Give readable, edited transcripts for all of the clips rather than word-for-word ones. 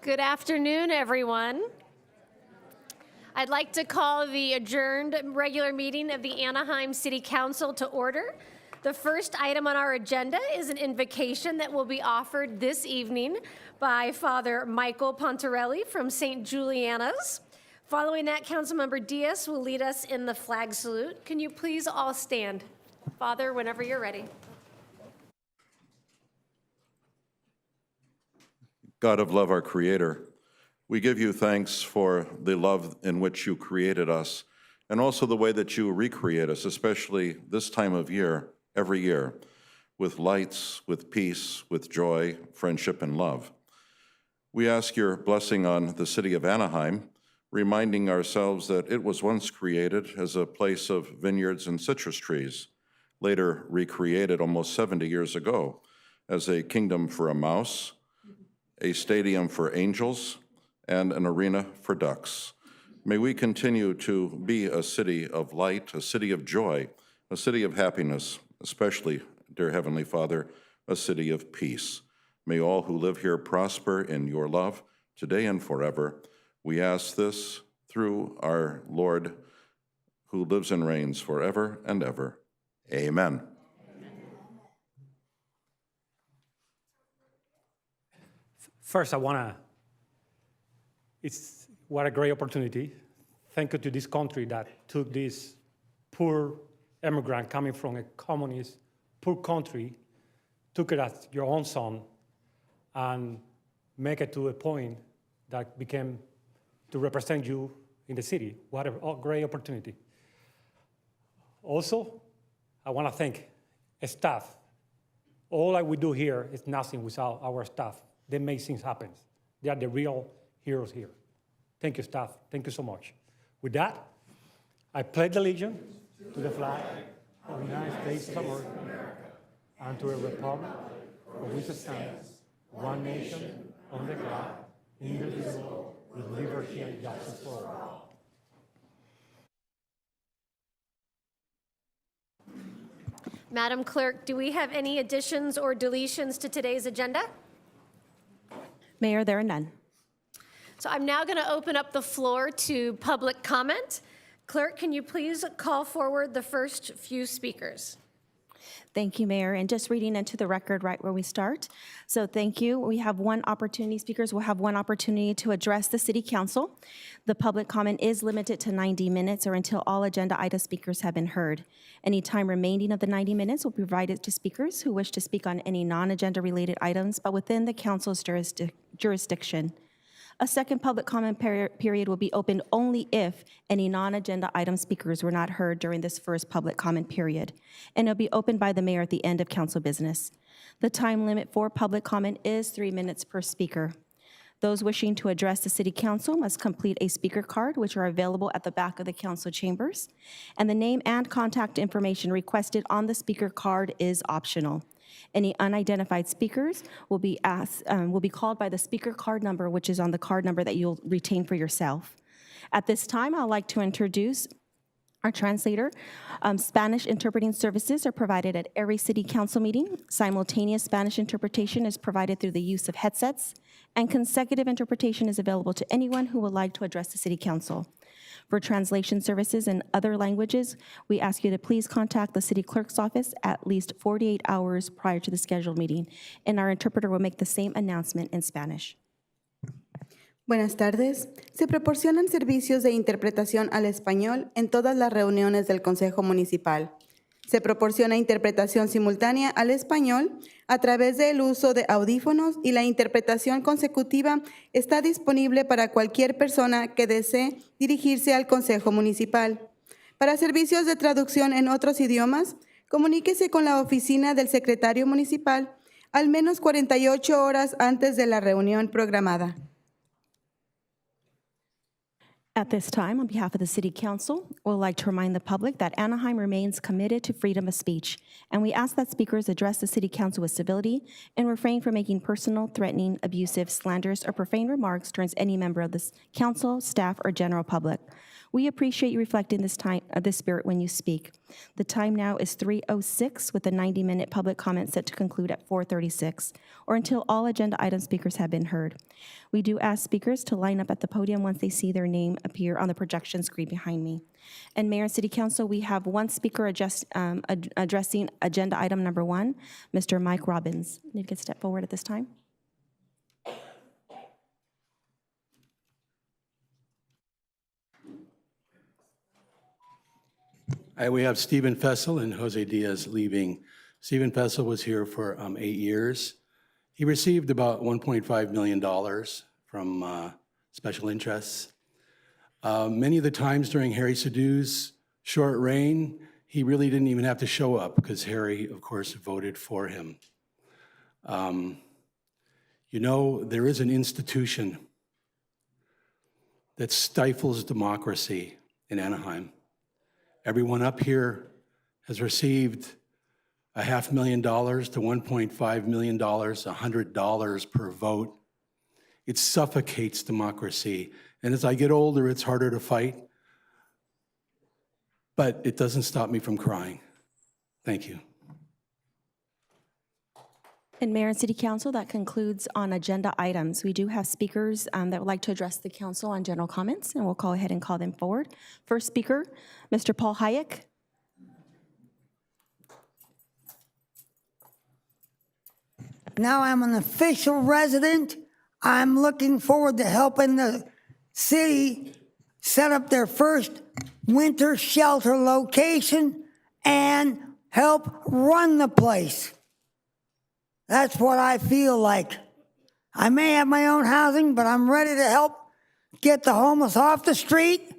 Good afternoon, everyone. I'd like to call the adjourned regular meeting of the Anaheim City Council to order. The first item on our agenda is an invocation that will be offered this evening by Father Michael Pontarelli from St. Juliana's. Following that, Councilmember Diaz will lead us in the flag salute. Can you please all stand? Father, whenever you're ready. God of love, our Creator, we give you thanks for the love in which you created us and also the way that you recreate us, especially this time of year, every year, with lights, with peace, with joy, friendship, and love. We ask your blessing on the city of Anaheim, reminding ourselves that it was once created as a place of vineyards and citrus trees, later recreated almost 70 years ago as a kingdom for a mouse, a stadium for angels, and an arena for ducks. May we continue to be a city of light, a city of joy, a city of happiness, especially, dear Heavenly Father, a city of peace. May all who live here prosper in your love today and forever. We ask this through our Lord, who lives and reigns forever and ever. Amen. First, what a great opportunity. Thank you to this country that took this poor immigrant coming from a communist, poor country, took it as your own son, and make it to a point that became to represent you in the city. What a great opportunity. Also, I want to thank staff. All that we do here is nothing without our staff. They make things happen. They are the real heroes here. Thank you, staff. Thank you so much. With that, I pledge allegiance to the flag of the United States of America and to a republic for which it stands, one nation, under God, indivisible, with liberty and justice for all. Madam Clerk, do we have any additions or deletions to today's agenda? Mayor, there are none. So I'm now going to open up the floor to public comment. Clerk, can you please call forward the first few speakers? Thank you, Mayor. And just reading into the record right where we start. So thank you. We have one opportunity, speakers will have one opportunity to address the City Council. The public comment is limited to 90 minutes or until all agenda item speakers have been heard. Any time remaining of the 90 minutes will be provided to speakers who wish to speak on any non-agenda related items, but within the Council's jurisdiction. A second public comment period will be opened only if any non-agenda item speakers were not heard during this first public comment period, and it'll be opened by the mayor at the end of council business. The time limit for public comment is 3 minutes per speaker. Those wishing to address the City Council must complete a speaker card, which are available at the back of the council chambers, and the name and contact information requested on the speaker card is optional. Any unidentified speakers will be called by the speaker card number, which is on the card number that you'll retain for yourself. At this time, I'd like to introduce our translator. Spanish interpreting services are provided at every City Council meeting. Simultaneous Spanish interpretation is provided through the use of headsets, and consecutive interpretation is available to anyone who would like to address the City Council. For translation services in other languages, we ask you to please contact the City Clerk's office at least 48 hours prior to the scheduled meeting, and our interpreter will make the same announcement in Spanish. Buenas tardes. Se proporcionan servicios de interpretación al español en todas las reuniones del Consejo Municipal. Se proporciona interpretación simultánea al español a través del uso de audífonos y la interpretación consecutiva está disponible para cualquier persona que desee dirigirse al Consejo Municipal. Para servicios de traducción en otros idiomas, comuníquese con la oficina del secretario municipal al menos 48 horas antes de la reunión programada. At this time, on behalf of the City Council, we would like to remind the public that Anaheim remains committed to freedom of speech, and we ask that speakers address the City Council with civility and refrain from making personal, threatening, abusive, slanderous, or profane remarks towards any member of the Council, staff, or general public. We appreciate you reflecting this spirit when you speak. The time now is 3:06 with a 90-minute public comment set to conclude at 4:36, or until all agenda item speakers have been heard. We do ask speakers to line up at the podium once they see their name appear on the projection screen behind me. And Mayor and City Council, we have one speaker addressing agenda item number 1, Mr. Mike Robbins. If you could step forward at this time. We have Stephen Fessel and Jose Diaz leaving. Stephen Fessel was here for 8 years. He received about $1.5 million from special interests. Many of the times during Harry Sadu's short reign, he really didn't even have to show up because Harry, of course, voted for him. You know, there is an institution that stifles democracy in Anaheim. Everyone up here has received $500,000 to $1.5 million, $100 per vote. It suffocates democracy. And as I get older, it's harder to fight. But it doesn't stop me from crying. Thank you. And Mayor and City Council, that concludes on agenda items. We do have speakers that would like to address the council on general comments, and we'll go ahead and call them forward. First speaker, Mr. Paul Hayek. Now I'm an official resident. I'm looking forward to helping the city set up their first winter shelter location and help run the place. That's what I feel like. I may have my own housing, but I'm ready to help get the homeless off the street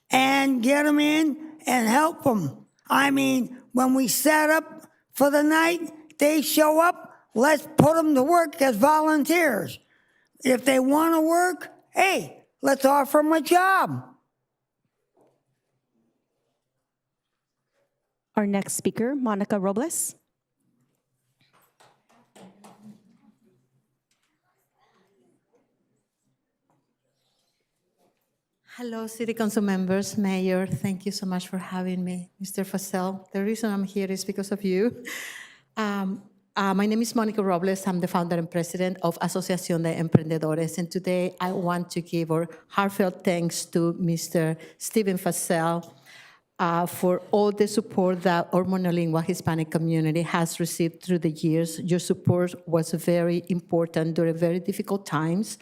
and get them in and help them. I mean, when we set up for the night, they show up, let's put them to work as volunteers. If they want to work, hey, let's offer them a job. Our next speaker, Monica Robles. Hello, City Council members, Mayor. Thank you so much for having me, Mr. Facel. The reason I'm here is because of you. My name is Monica Robles. I'm the founder and president of Asociación de Emprendedores. And today I want to give our heartfelt thanks to Mr. Stephen Facel for all the support that our monolingual Hispanic community has received through the years. Your support was very important during very difficult times.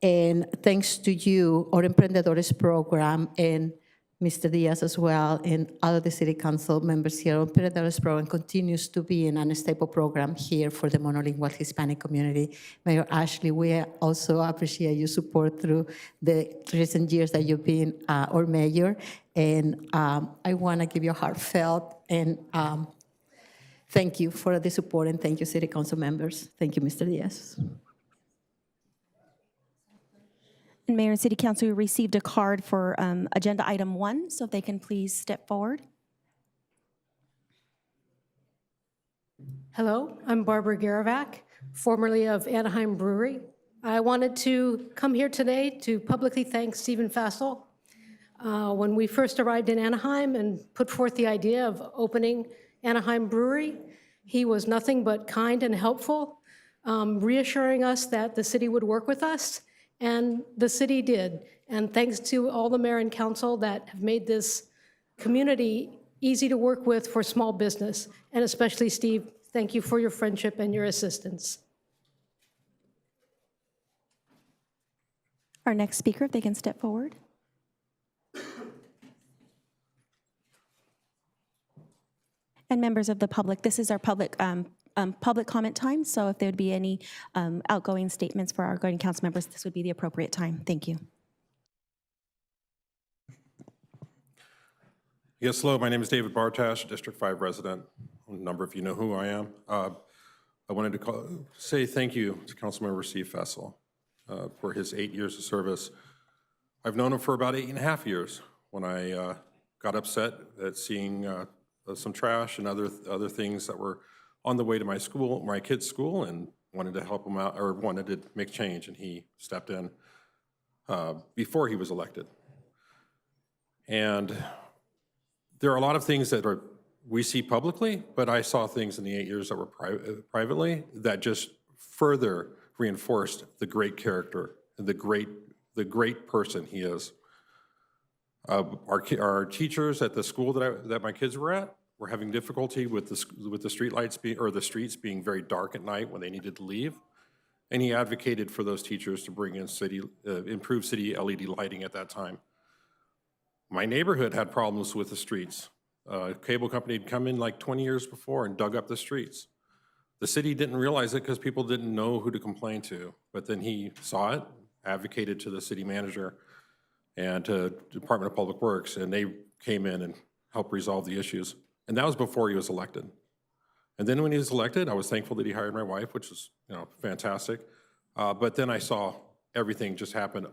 And thanks to you, our Emprendedores program, and Mr. Diaz as well, and all of the City Council members here, our Emprendedores program continues to be an unstable program here for the monolingual Hispanic community. Mayor Ashley, we also appreciate your support through the recent years that you've been our mayor. And I want to give you a heartfelt and thank you for the support, and thank you, City Council members. Thank you, Mr. Diaz. And Mayor and City Council, we received a card for agenda item 1, so if they can please step forward. Hello, I'm Barbara Garavak, formerly of Anaheim Brewery. I wanted to come here today to publicly thank Stephen Fassel. When we first arrived in Anaheim and put forth the idea of opening Anaheim Brewery, he was nothing but kind and helpful, reassuring us that the city would work with us. And the city did. And thanks to all the mayor and council that have made this community easy to work with for small business. And especially Steve, thank you for your friendship and your assistance. Our next speaker, if they can step forward. And members of the public, this is our public comment time, so if there would be any outgoing statements for our outgoing council members, this would be the appropriate time. Thank you. Yes, hello, my name is David Bartash, District 5 resident. A number of you know who I am. I wanted to say thank you to Councilmember Steve Fessel for his 8 years of service. I've known him for about 8.5 years when I got upset at seeing some trash and other things that were on the way to my kids' school, and wanted to help him out, or wanted to make change, and he stepped in before he was elected. And there are a lot of things that we see publicly, but I saw things in the 8 years that were privately that just further reinforced the great character and the great person he is. Our teachers at the school that my kids were at were having difficulty with the street lights the streets being very dark at night when they needed to leave, and he advocated for those teachers to bring in improved city LED lighting at that time. My neighborhood had problems with the streets. Cable company had come in like 20 years before and dug up the streets. The city didn't realize it because people didn't know who to complain to, but then he saw it, advocated to the city manager and to Department of Public Works, and they came in and helped resolve the issues. And that was before he was elected. And then when he was elected, I was thankful that he hired my wife, which was fantastic. But then I saw everything just happen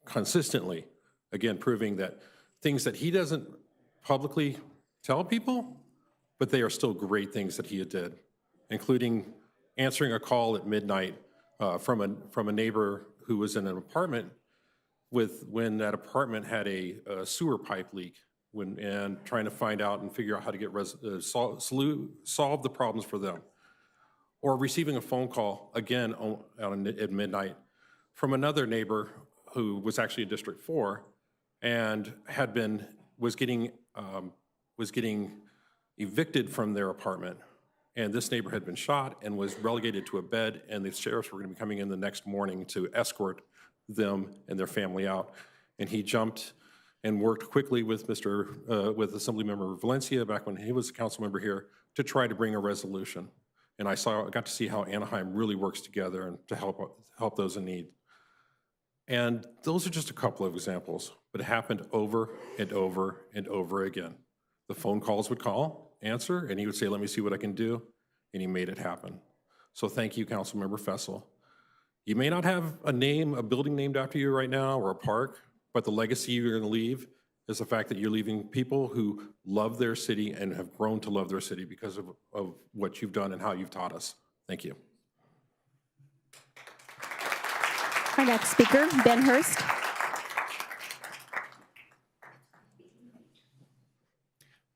consistently, again, proving that things that he doesn't publicly tell people, but they are still great things that he did, including answering a call at midnight from a neighbor who was in an apartment when that apartment had a sewer pipe leak, and trying to find out and figure out how to get solve the problems for them. Or receiving a phone call, again, at midnight from another neighbor who was actually in District 4 and was getting evicted from their apartment. And this neighbor had been shot and was relegated to a bed, and the sheriffs were going to be coming in the next morning to escort them and their family out. And he jumped and worked quickly with with Assemblymember Valencia back when he was a council member here to try to bring a resolution. And I got to see how Anaheim really works together and to help those in need. And those are just a couple of examples, but it happened over and over and over again. The phone calls would answer, and he would say, "Let me see what I can do," and he made it happen. So thank you, Councilmember Fessel. You may not have a building named after you right now, or a park, but the legacy you're going to leave is the fact that you're leaving people who love their city and have grown to love their city because of what you've done and how you've taught us. Thank you. Our next speaker, Ben Hurst.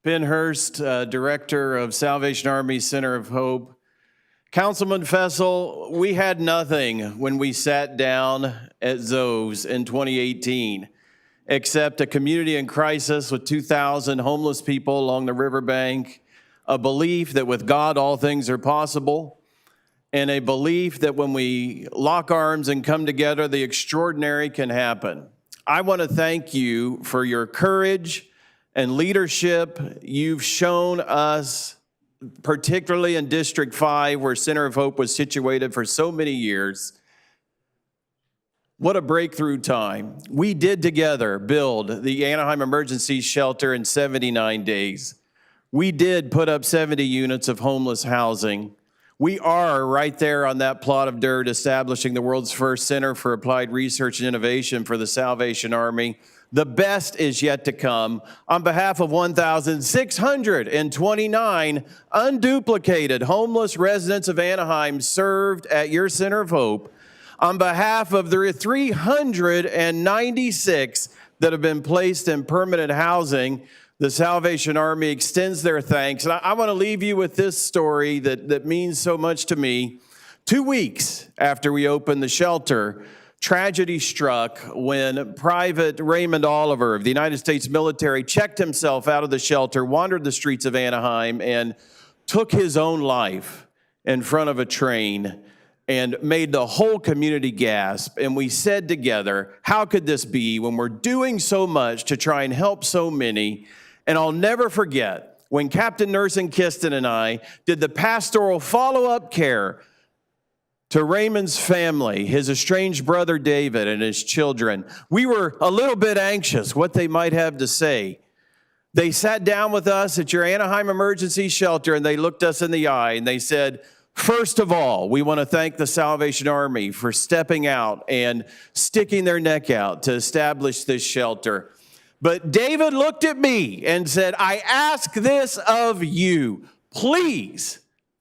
Ben Hurst, Director of Salvation Army Center of Hope. Councilman Fessel, we had nothing when we sat down at Zoe's in 2018, except a community in crisis with 2,000 homeless people along the riverbank, a belief that with God all things are possible, and a belief that when we lock arms and come together, the extraordinary can happen. I want to thank you for your courage and leadership you've shown us, particularly in District 5, where Center of Hope was situated for so many years. What a breakthrough time. We did together build the Anaheim Emergency Shelter in 79 days. We did put up 70 units of homeless housing. We are right there on that plot of dirt establishing the world's first Center for Applied Research and Innovation for the Salvation Army. The best is yet to come. On behalf of 1,629 unduplicated homeless residents of Anaheim served at your Center of Hope, on behalf of the 396 that have been placed in permanent housing, the Salvation Army extends their thanks. And I want to leave you with this story that means so much to me. 2 weeks after we opened the shelter, tragedy struck when Private Raymond Oliver of the United States military checked himself out of the shelter, wandered the streets of Anaheim, and took his own life in front of a train and made the whole community gasp. And we said together, how could this be when we're doing so much to try and help so many? And I'll never forget when Captain Nursing Kiston and I did the pastoral follow-up care to Raymond's family, his estranged brother David and his children. We were a little bit anxious what they might have to say. They sat down with us at your Anaheim Emergency Shelter and they looked us in the eye and they said, first of all, we want to thank the Salvation Army for stepping out and sticking their neck out to establish this shelter. But David looked at me and said, I ask this of you, please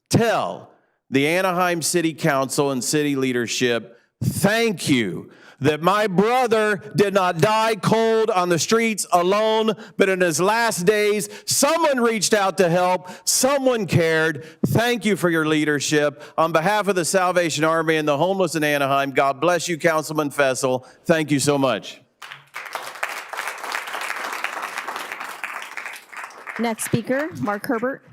tell the Anaheim City Council and city leadership, thank you. that my brother did not die cold on the streets alone, but in his last days, someone reached out to help, someone cared. Thank you for your leadership. On behalf of the Salvation Army and the homeless in Anaheim, God bless you, Councilman Fessel. Thank you so much. Next speaker, Mark Herbert.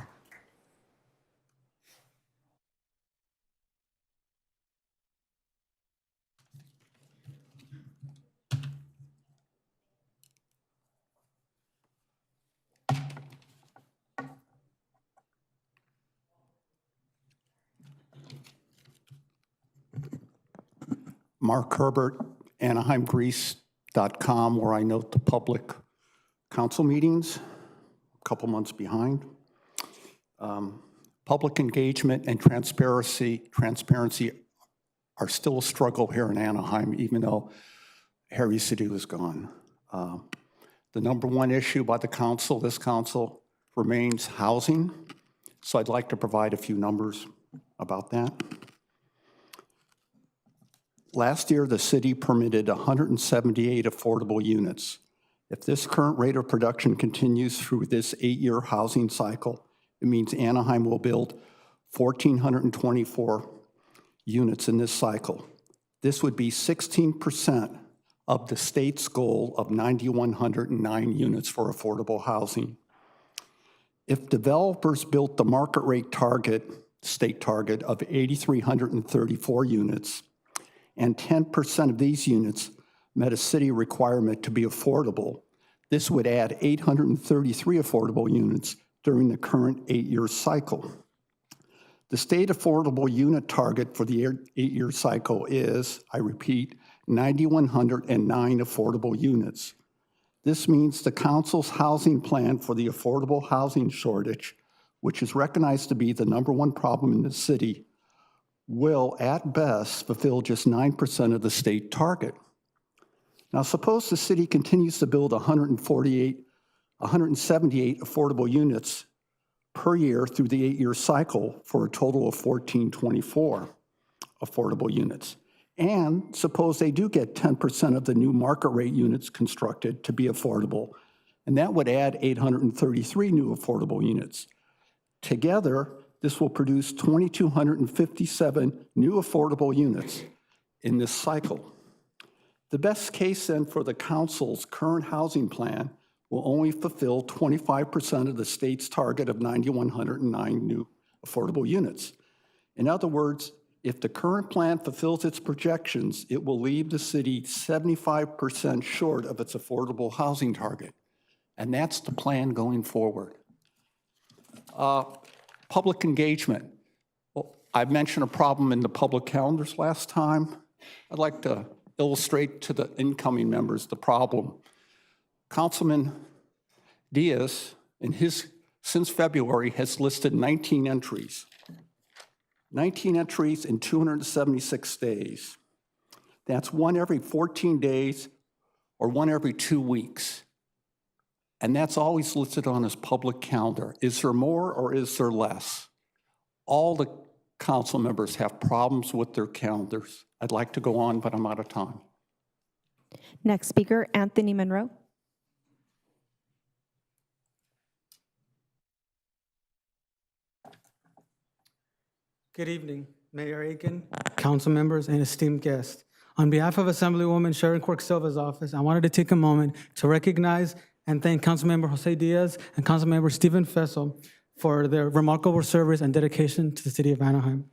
Mark Herbert, AnaheimGreece.com, where I note the public council meetings, a couple months behind. Public engagement and transparency are still a struggle here in Anaheim, even though Harry Sidhu is gone. The number one issue by this council, remains housing. So I'd like to provide a few numbers about that. Last year, the city permitted 178 affordable units. If this current rate of production continues through this 8-year housing cycle, it means Anaheim will build 1,424 units in this cycle. This would be 16% of the state's goal of 9,109 units for affordable housing. If developers built the market rate target, state target of 8,334 units, and 10% of these units met a city requirement to be affordable, this would add 833 affordable units during the current 8-year cycle. The state affordable unit target for the 8-year cycle is, I repeat, 9,109 affordable units. This means the council's housing plan for the affordable housing shortage, which is recognized to be the number one problem in the city, will at best fulfill just 9% of the state target. Now, suppose the city continues to build 178 affordable units per year through the 8-year cycle for a total of 1,424 affordable units. And suppose they do get 10% of the new market rate units constructed to be affordable, and that would add 833 new affordable units. Together, this will produce 2,257 new affordable units in this cycle. The best case then for the council's current housing plan will only fulfill 25% of the state's target of 9,109 new affordable units. In other words, if the current plan fulfills its projections, it will leave the city 75% short of its affordable housing target. And that's the plan going forward. Public engagement. Well, I mentioned a problem in the public calendars last time. I'd like to illustrate to the incoming members the problem. Councilman Diaz, since February, has listed 19 entries. 19 entries in 276 days. That's one every 14 days or one every 2 weeks. And that's always listed on his public calendar. Is there more or is there less? All the council members have problems with their calendars. I'd like to go on, but I'm out of time. Next speaker, Anthony Monroe. Good evening, Mayor Aiken, council members, and esteemed guests. On behalf of Assemblywoman Sharon Quirk Silva's office, I wanted to take a moment to recognize and thank Councilmember Jose Diaz and Councilmember Stephen Fessel for their remarkable service and dedication to the city of Anaheim.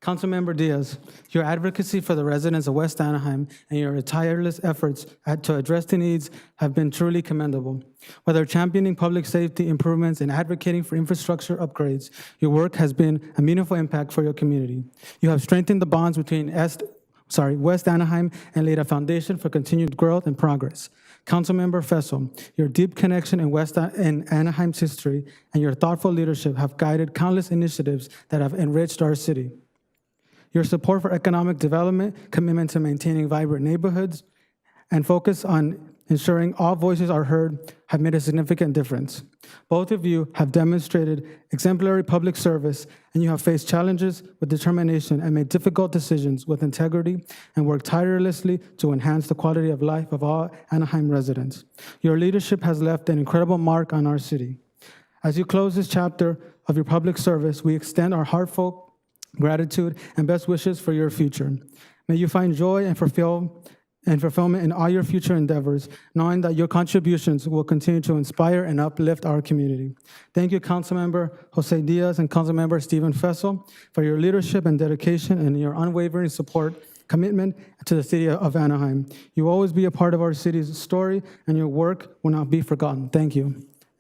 Councilmember Diaz, your advocacy for the residents of West Anaheim and your tireless efforts to address the needs have been truly commendable. Whether championing public safety improvements and advocating for infrastructure upgrades, your work has been a meaningful impact for your community. You have strengthened the bonds between West Anaheim and laid a foundation for continued growth and progress. Councilmember Fessel, your deep connection in Anaheim's history and your thoughtful leadership have guided countless initiatives that have enriched our city. Your support for economic development, commitment to maintaining vibrant neighborhoods, and focus on ensuring all voices are heard, have made a significant difference. Both of you have demonstrated exemplary public service, and you have faced challenges with determination and made difficult decisions with integrity and worked tirelessly to enhance the quality of life of all Anaheim residents. Your leadership has left an incredible mark on our city. As you close this chapter of your public service, we extend our heartfelt gratitude and best wishes for your future. May you find joy and fulfillment in all your future endeavors, knowing that your contributions will continue to inspire and uplift our community. Thank you, Councilmember Jose Diaz and Councilmember Stephen Fessel, for your leadership and dedication and your unwavering commitment to the city of Anaheim. You will always be a part of our city's story, and your work will not be forgotten. Thank you.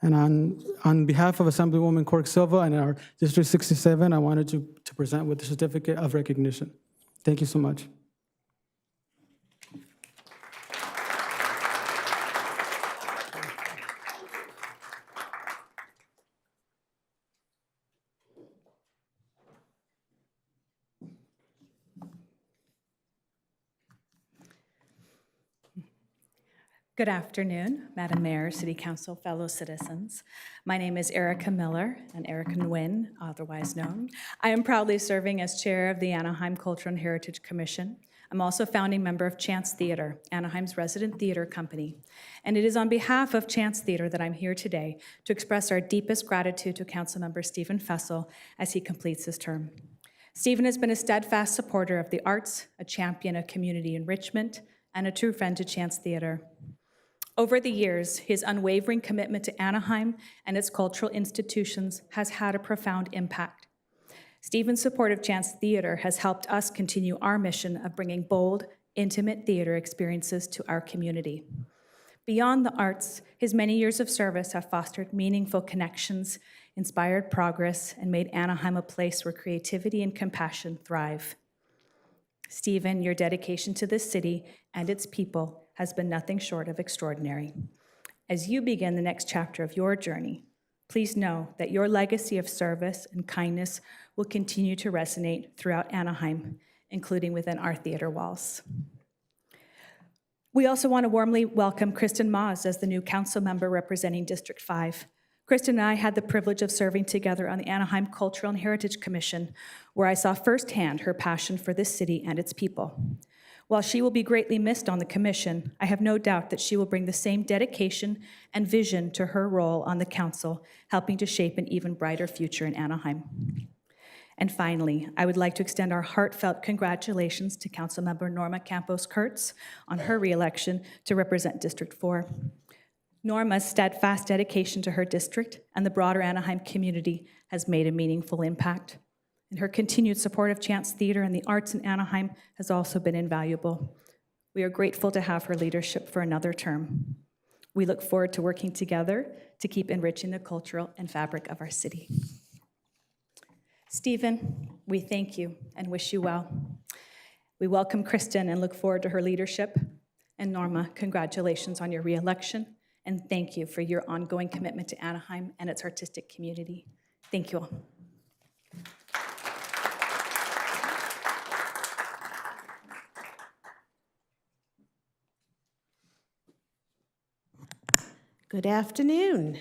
And on behalf of Assemblywoman Cork Silva and our District 67, I wanted to present with the certificate of recognition. Thank you so much. Good afternoon, Madam Mayor, City Council, fellow citizens. My name is Erica Miller, and Erica Nguyen, otherwise known. I am proudly serving as chair of the Anaheim Cultural and Heritage Commission. I'm also founding member of Chance Theater, Anaheim's resident theater company. And it is on behalf of Chance Theater that I'm here today to express our deepest gratitude to Councilmember Stephen Fessel as he completes his term. Stephen has been a steadfast supporter of the arts, a champion of community enrichment, and a true friend to Chance Theater. Over the years, his unwavering commitment to Anaheim and its cultural institutions has had a profound impact. Stephen's support of Chance Theater has helped us continue our mission of bringing bold, intimate theater experiences to our community. Beyond the arts, his many years of service have fostered meaningful connections, inspired progress, and made Anaheim a place where creativity and compassion thrive. Stephen, your dedication to this city and its people has been nothing short of extraordinary. As you begin the next chapter of your journey, please know that your legacy of service and kindness will continue to resonate throughout Anaheim, including within our theater walls. We also want to warmly welcome Kristen Maas as the new council member representing District 5. Kristen and I had the privilege of serving together on the Anaheim Cultural and Heritage Commission, where I saw firsthand her passion for this city and its people. While she will be greatly missed on the commission, I have no doubt that she will bring the same dedication and vision to her role on the council, helping to shape an even brighter future in Anaheim. And finally, I would like to extend our heartfelt congratulations to Councilmember Norma Campos-Kurtz on her reelection to represent District 4. Norma's steadfast dedication to her district and the broader Anaheim community has made a meaningful impact. And her continued support of Chance Theater and the arts in Anaheim has also been invaluable. We are grateful to have her leadership for another term. We look forward to working together to keep enriching the cultural and fabric of our city. Stephen, we thank you and wish you well. We welcome Kristen and look forward to her leadership. And Norma, congratulations on your reelection, and thank you for your ongoing commitment to Anaheim and its artistic community. Thank you all. Good afternoon.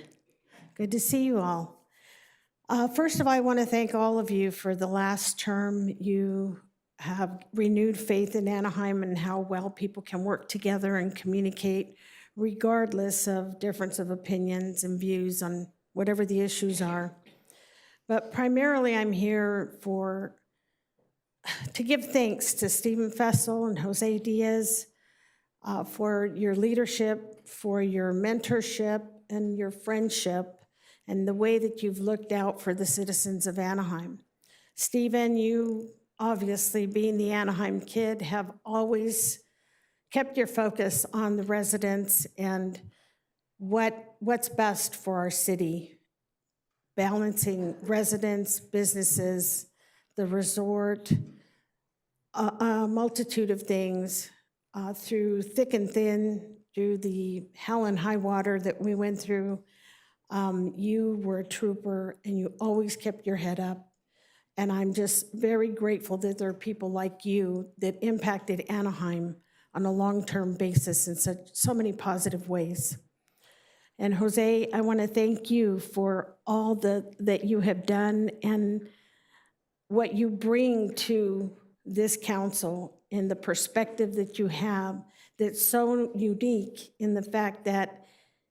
Good to see you all. First of all, I want to thank all of you for the last term. You have renewed faith in Anaheim and how well people can work together and communicate regardless of difference of opinions and views on whatever the issues are. But primarily I'm here to give thanks to Stephen Fessel and Jose Diaz for your leadership, for your mentorship and your friendship, and the way that you've looked out for the citizens of Anaheim. Stephen, you obviously, being the Anaheim kid, have always kept your focus on the residents and what's best for our city, balancing residents, businesses, the resort, a multitude of things, through thick and thin, through the hell and high water that we went through. You were a trooper and you always kept your head up. And I'm just very grateful that there are people like you that impacted Anaheim on a long-term basis in so many positive ways. And Jose, I want to thank you for all that you have done and what you bring to this council and the perspective that you have that's so unique in the fact that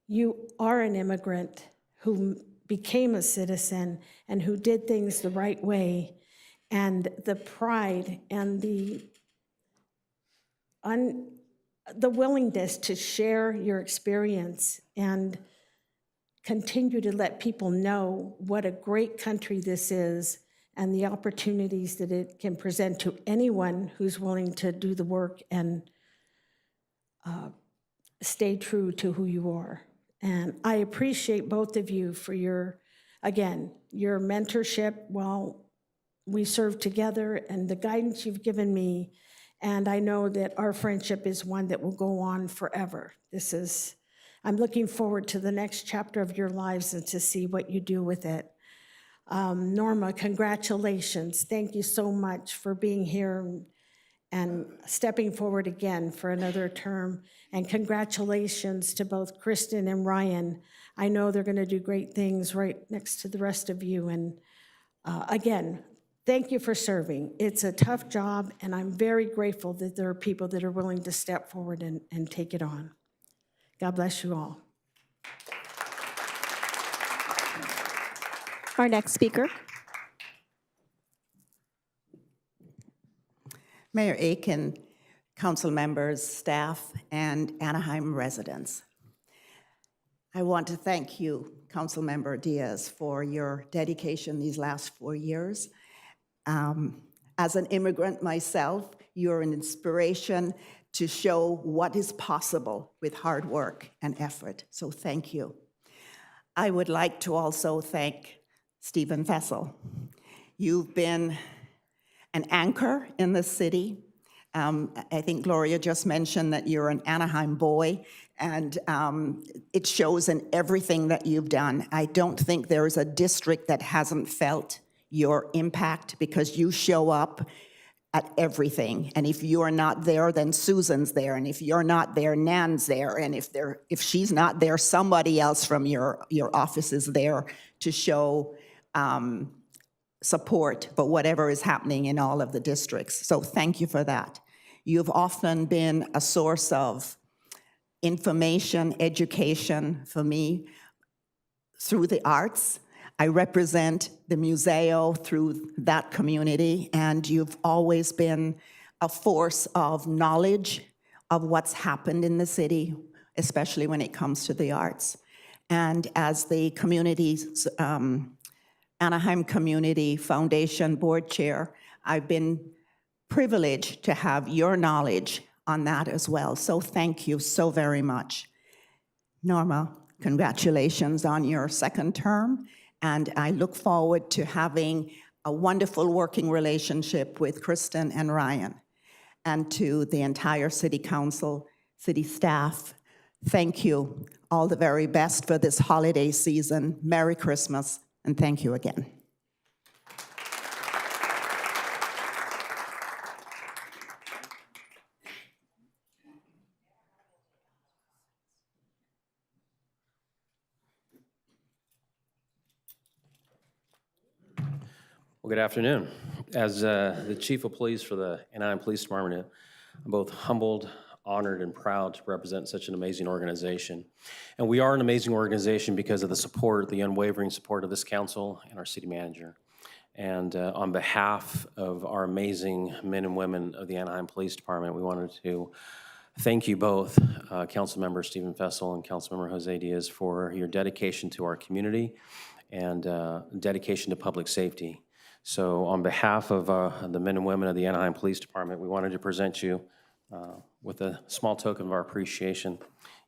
you are an immigrant who became a citizen and who did things the right way, and the pride and the willingness to share your experience and continue to let people know what a great country this is and the opportunities that it can present to anyone who's willing to do the work and stay true to who you are. And I appreciate both of you for your mentorship while we serve together and the guidance you've given me. And I know that our friendship is one that will go on forever. I'm looking forward to the next chapter of your lives and to see what you do with it. Norma, congratulations. Thank you so much for being here and stepping forward again for another term. And congratulations to both Kristen and Ryan. I know they're going to do great things right next to the rest of you. And again, thank you for serving. It's a tough job, and I'm very grateful that there are people that are willing to step forward and take it on. God bless you all. Our next speaker. Mayor Aiken, council members, staff, and Anaheim residents. I want to thank you, Councilmember Diaz, for your dedication these last 4 years. As an immigrant myself, you're an inspiration to show what is possible with hard work and effort, so thank you. I would like to also thank Stephen Fessel. You've been an anchor in the city. I think Gloria just mentioned that you're an Anaheim boy, and it shows in everything that you've done. I don't think there is a district that hasn't felt your impact because you show up at everything. And if you're not there, then Susan's there. And if you're not there, Nan's there. And if she's not there, somebody else from your office is there to show support for whatever is happening in all of the districts. So thank you for that. You've often been a source of information, education for me through the arts. I represent the Museo through that community, and you've always been a force of knowledge of what's happened in the city, especially when it comes to the arts. And as the community's Anaheim Community Foundation Board Chair, I've been privileged to have your knowledge on that as well. So thank you so very much. Norma, congratulations on your second term, and I look forward to having a wonderful working relationship with Kristen and Ryan. And to the entire City Council, city staff, thank you. All the very best for this holiday season. Merry Christmas. And thank you again. Well, good afternoon. As the Chief of Police for the Anaheim Police Department, I'm both humbled, honored, and proud to represent such an amazing organization. And we are an amazing organization because of the support, the unwavering support of this council and our city manager. And on behalf of our amazing men and women of the Anaheim Police Department, we wanted to thank you both, Councilmember Stephen Fessel and Councilmember Jose Diaz, for your dedication to our community and dedication to public safety. So on behalf of the men and women of the Anaheim Police Department, we wanted to present you with a small token of our appreciation.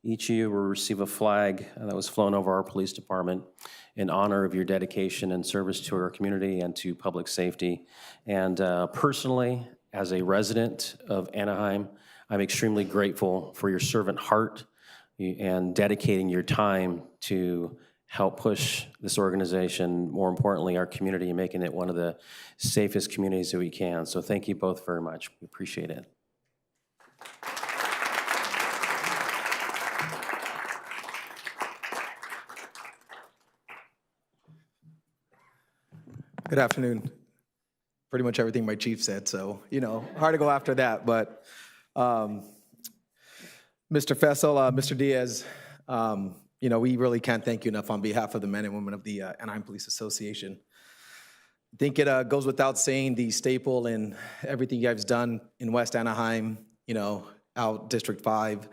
Each of you will receive a flag that was flown over our police department in honor of your dedication and service to our community and to public safety. And personally, as a resident of Anaheim, I'm extremely grateful for your servant heart and dedicating your time to help push this organization, more importantly, our community, and making it one of the safest communities that we can. So thank you both very much. We appreciate it. Good afternoon. Pretty much everything my chief said, so, hard to go after that. But Mr. Fessel, Mr. Diaz, we really can't thank you enough on behalf of the men and women of the Anaheim Police Association. I think it goes without saying the staple in everything you guys done in West Anaheim, out District 5,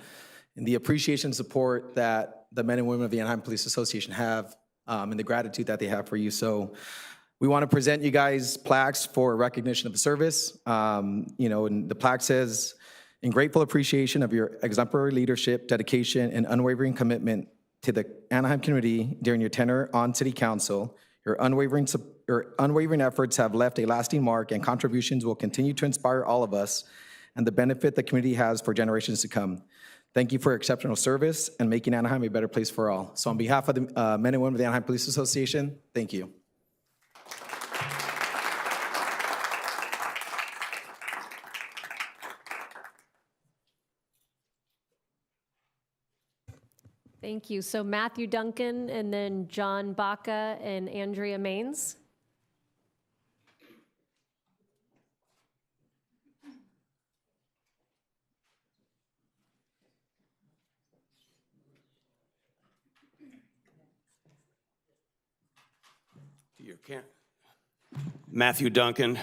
and the appreciation and support that the men and women of the Anaheim Police Association have, and the gratitude that they have for you. So we want to present you guys plaques for recognition of the service. And the plaque says, in grateful appreciation of your exemplary leadership, dedication, and unwavering commitment to the Anaheim community during your tenure on City Council, your unwavering efforts have left a lasting mark, and contributions will continue to inspire all of us and the benefit the community has for generations to come. Thank you for your exceptional service and making Anaheim a better place for all. So on behalf of the men and women of the Anaheim Police Association, thank you. Thank you. So Matthew Duncan, and then John Baca and Andrea Maines. Matthew Duncan,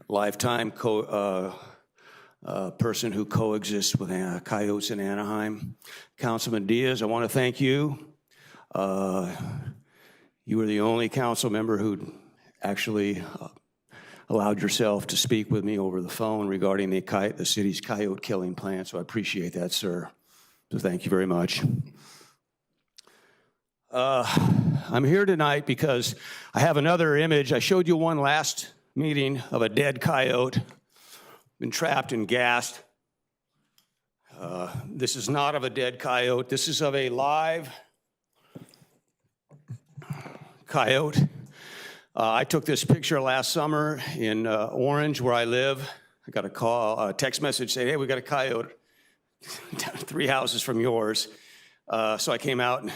lifetime person who coexists with coyotes in Anaheim. Councilman Diaz, I want to thank you. You were the only council member who actually allowed yourself to speak with me over the phone regarding the city's coyote killing plan, so I appreciate that, sir. So thank you very much. I'm here tonight because I have another image. I showed you one last meeting of a dead coyote, been trapped and gassed. This is not of a dead coyote. This is of a live coyote. I took this picture last summer in Orange, where I live. I got a text message saying, hey, we got a coyote 3 houses from yours. So I came out and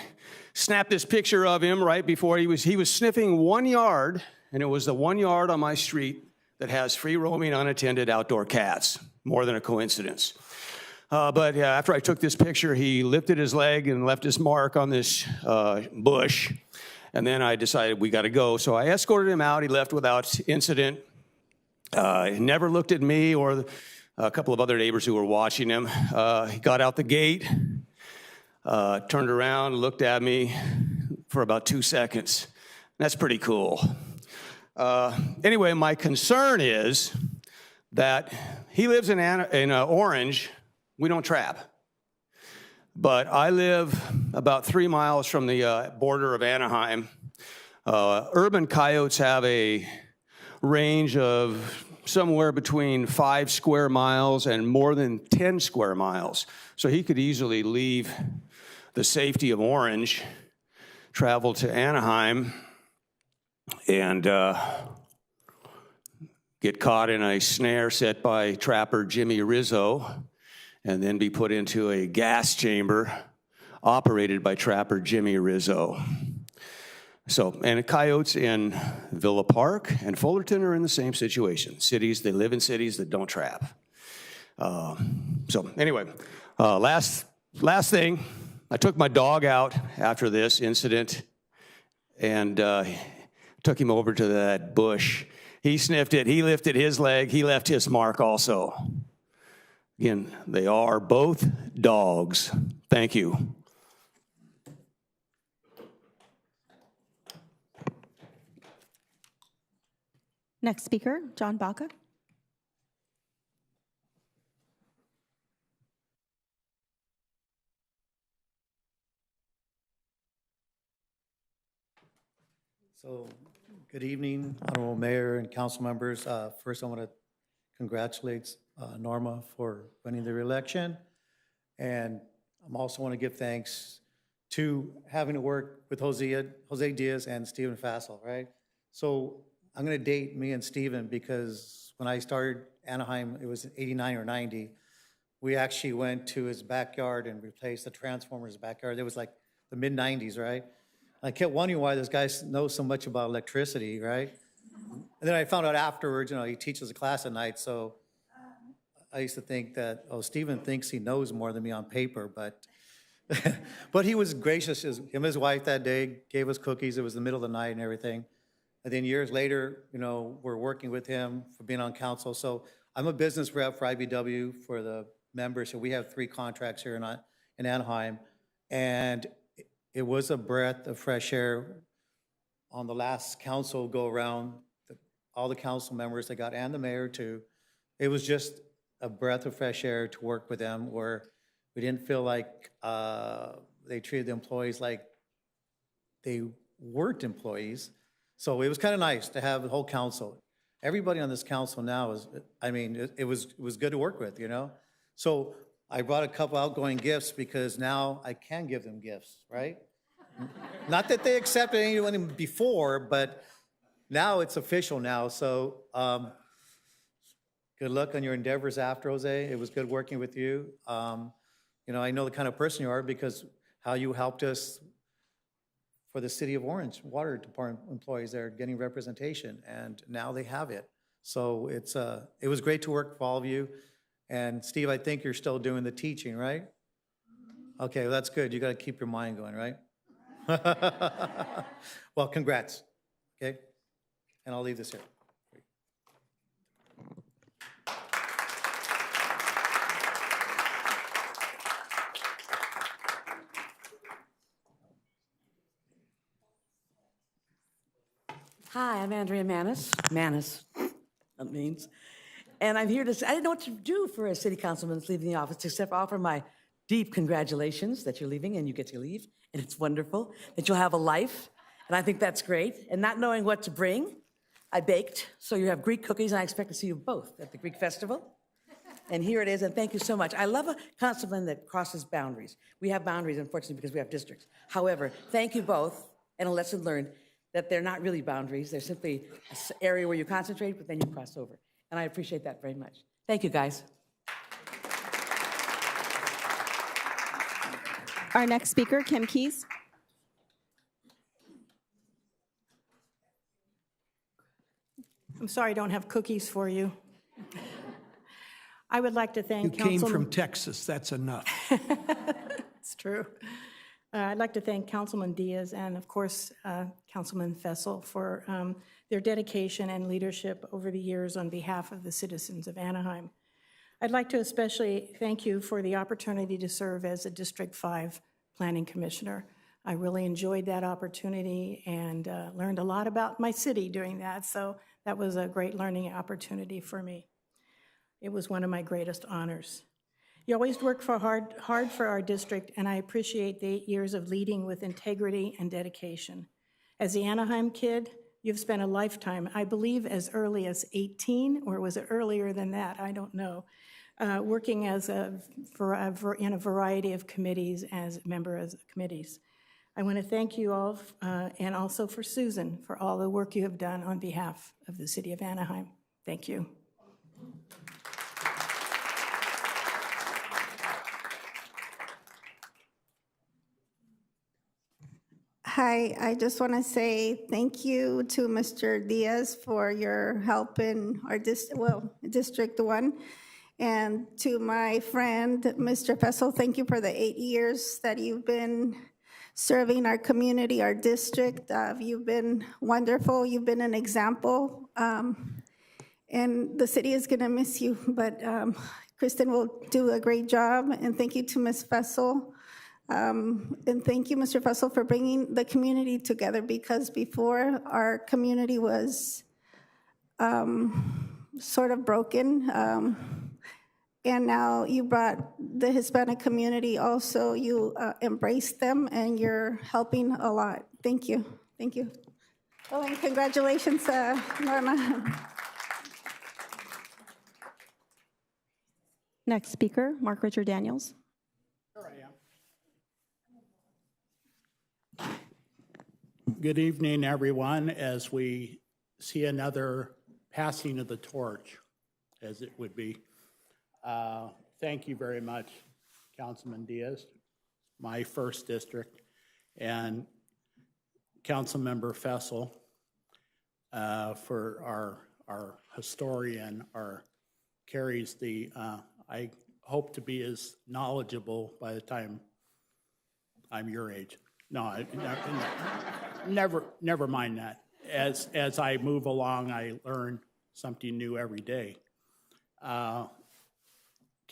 snapped this picture of him right before he was sniffing 1 yard, and it was the 1 yard on my street that has free roaming, unattended outdoor cats. More than a coincidence. But after I took this picture, he lifted his leg and left his mark on this bush. And then I decided we got to go. So I escorted him out. He left without incident. He never looked at me or a couple of other neighbors who were watching him. He got out the gate, turned around, looked at me for about 2 seconds. That's pretty cool. Anyway, my concern is that he lives in Orange. We don't trap. But I live about 3 miles from the border of Anaheim. Urban coyotes have a range of somewhere between 5 square miles and more than 10 square miles. So he could easily leave the safety of Orange, travel to Anaheim, and get caught in a snare set by trapper Jimmy Rizzo, and then be put into a gas chamber operated by trapper Jimmy Rizzo. So, and coyotes in Villa Park and Fullerton are in the same situation. They live in cities that don't trap. So anyway, last thing, I took my dog out after this incident and took him over to that bush. He sniffed it, he lifted his leg, he left his mark also. Again, they are both dogs. Thank you. Next speaker, John Baca. So, good evening, Honorable Mayor and council members. First, I want to congratulate Norma for winning the re-election. And I also want to give thanks to having to work with Jose Diaz and Stephen Fassel, right? So I'm going to date me and Stephen because when I started Anaheim, it was 89 or 90. We actually went to his backyard and replaced the transformer in his backyard. It was like the mid-90s, right? I kept wondering why this guy knows so much about electricity, right? And then I found out afterwards, he teaches a class at night, so I used to think that, Stephen thinks he knows more than me on paper, but but he was gracious. Him and his wife that day gave us cookies. It was the middle of the night and everything. And then years later, we're working with him for being on council. So I'm a business rep for IBW for the members. So we have 3 contracts here in Anaheim. And it was a breath of fresh air on the last council go around, all the council members that got, and the mayor too. It was just a breath of fresh air to work with them, where we didn't feel like they treated the employees like they weren't employees. So it was kind of nice to have the whole council. Everybody on this council now is, it was good to work with, So I brought a couple outgoing gifts because now I can give them gifts, right? Not that they accepted anyone before, but now it's official now. So good luck on your endeavors after, Jose. It was good working with you. I know the kind of person you are because how you helped us for the City of Orange Water Department employees there getting representation, and now they have it. So it was great to work for all of you. And Steve, I think you're still doing the teaching, right? Okay, well, that's good. You got to keep your mind going, right? Well, congrats, okay? And I'll leave this here. Hi, I'm Andrea Manis, that means. And I'm here to say, I didn't know what to do for a city councilman that's leaving the office except offer my deep congratulations that you're leaving and you get to leave. And it's wonderful that you'll have a life. And I think that's great. And not knowing what to bring, I baked. So you have Greek cookies, and I expect to see you both at the Greek festival. And here it is, and thank you so much. I love a councilman that crosses boundaries. We have boundaries, unfortunately, because we have districts. However, thank you both, and a lesson learned that they're not really boundaries. They're simply an area where you concentrate, but then you cross over. And I appreciate that very much. Thank you, guys. Our next speaker, Kim Keys. I'm sorry I don't have cookies for you. I would like to thank You came Councilman... from Texas, that's enough. It's true. I'd like to thank Councilman Diaz and, of course, Councilman Fessel for their dedication and leadership over the years on behalf of the citizens of Anaheim. I'd like to especially thank you for the opportunity to serve as a District 5 Planning Commissioner. I really enjoyed that opportunity and learned a lot about my city doing that, so that was a great learning opportunity for me. It was one of my greatest honors. You always work hard for our district, and I appreciate the 8 years of leading with integrity and dedication. As the Anaheim kid, you've spent a lifetime, I believe as early as 18, or was it earlier than that? I don't know. Working as in a variety of committees as a member of committees. I want to thank you all, and also for Susan, for all the work you have done on behalf of the City of Anaheim. Thank you. Hi, I just want to say thank you to Mr. Diaz for your help in our District 1. And to my friend, Mr. Fessel, thank you for the 8 years that you've been serving our community, our district. You've been wonderful. You've been an example. And the city is going to miss you, but Kristen will do a great job. And thank you to Ms. Fessel. And thank you, Mr. Fessel, for bringing the community together, because before our community was sort of broken. And now you brought the Hispanic community also. You embraced them, and you're helping a lot. Thank you. Thank you. Oh, and congratulations, Norma. Next speaker, Mark Richard Daniels. Good evening, everyone, as we see another passing of the torch, as it would be. Thank you very much, Councilman Diaz, my first district. And Councilmember Fessel for our historian, carries the, I hope to be as knowledgeable by the time I'm your age. No, never mind that. As I move along, I learn something new every day.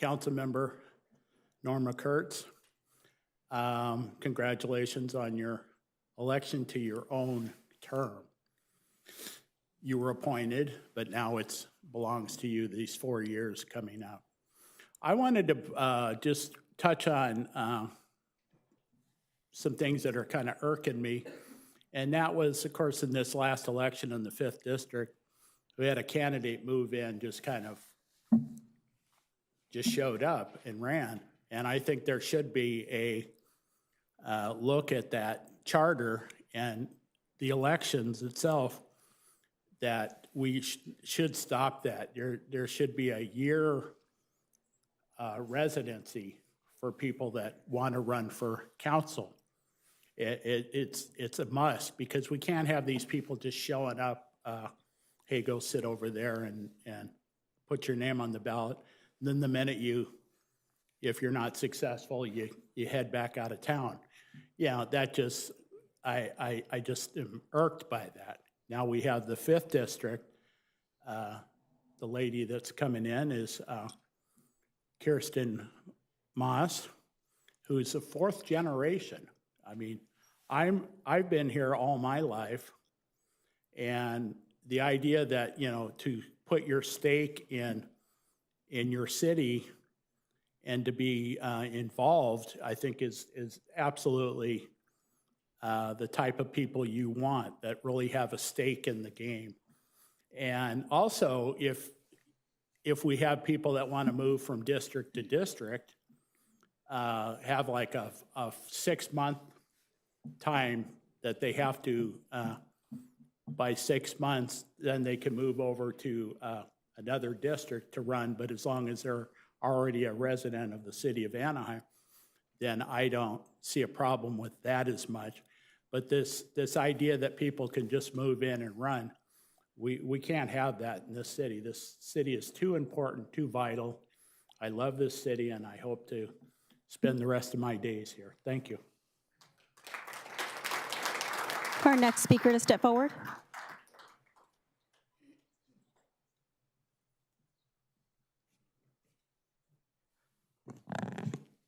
Councilmember Norma Kurtz, congratulations on your election to your own term. You were appointed, but now it belongs to you these 4 years coming up. I wanted to just touch on some things that are kind of irking me. And that was, of course, in this last election in the 5th District, we had a candidate move in, just showed up and ran. And I think there should be a look at that charter and the elections itself, that we should stop that. There should be a year residency for people that want to run for council. It's a must, because we can't have these people just showing up, hey, go sit over there and put your name on the ballot. And then the minute if you're not successful, you head back out of town. Yeah, that just, I just am irked by that. Now we have the 5th District. The lady that's coming in is Kirsten Moss, who is the 4th generation. I mean, I've been here all my life, and the idea that, to put your stake in your city and to be involved, I think is absolutely the type of people you want, that really have a stake in the game. And also, if we have people that want to move from district to district, have like a 6-month time that they have to, by 6 months, then they can move over to another district to run. But as long as they're already a resident of the city of Anaheim, then I don't see a problem with that as much. But this idea that people can just move in and run, we can't have that in this city. This city is too important, too vital. I love this city, and I hope to spend the rest of my days here. Thank you. Our next speaker to step forward.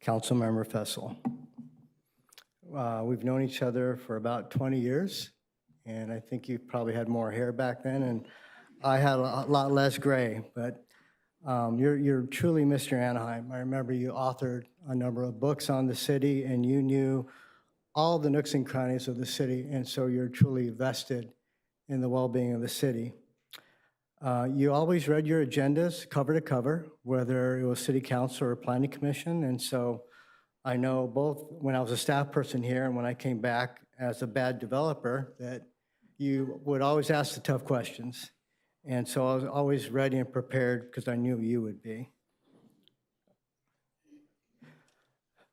Councilmember Fessel. We've known each other for about 20 years, and I think you probably had more hair back then, and I had a lot less gray, but you're truly Mr. Anaheim. I remember you authored a number of books on the city, and you knew all the nooks and crannies of the city, and so you're truly vested in the well-being of the city. You always read your agendas cover to cover, whether it was city council or planning commission, and so I know both when I was a staff person here and when I came back as a bad developer that you would always ask the tough questions. And so I was always ready and prepared because I knew you would be.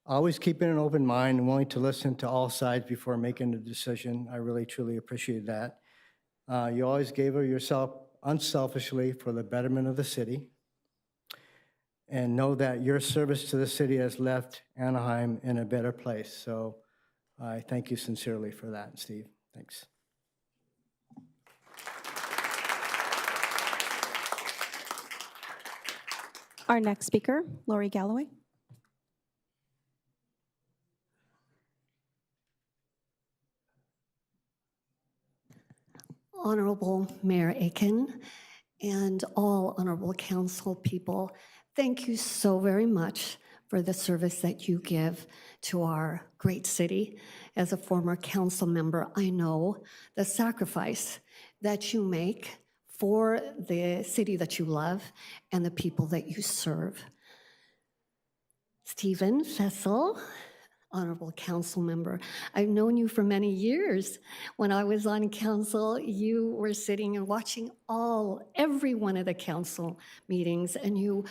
Always keeping an open mind and willing to listen to all sides before making a decision. I really, truly appreciate that. You always gave of yourself unselfishly for the betterment of the city. And know that your service to the city has left Anaheim in a better place. So I thank you sincerely for that, Steve. Thanks. Our next speaker, Lori Galloway. Honorable Mayor Aiken and all honorable council people, thank you so very much for the service that you give to our great city. As a former council member, I know the sacrifice that you make for the city that you love and the people that you serve. Stephen Fessel, honorable council member, I've known you for many years. When I was on council, you were sitting and watching every one of the council meetings, and you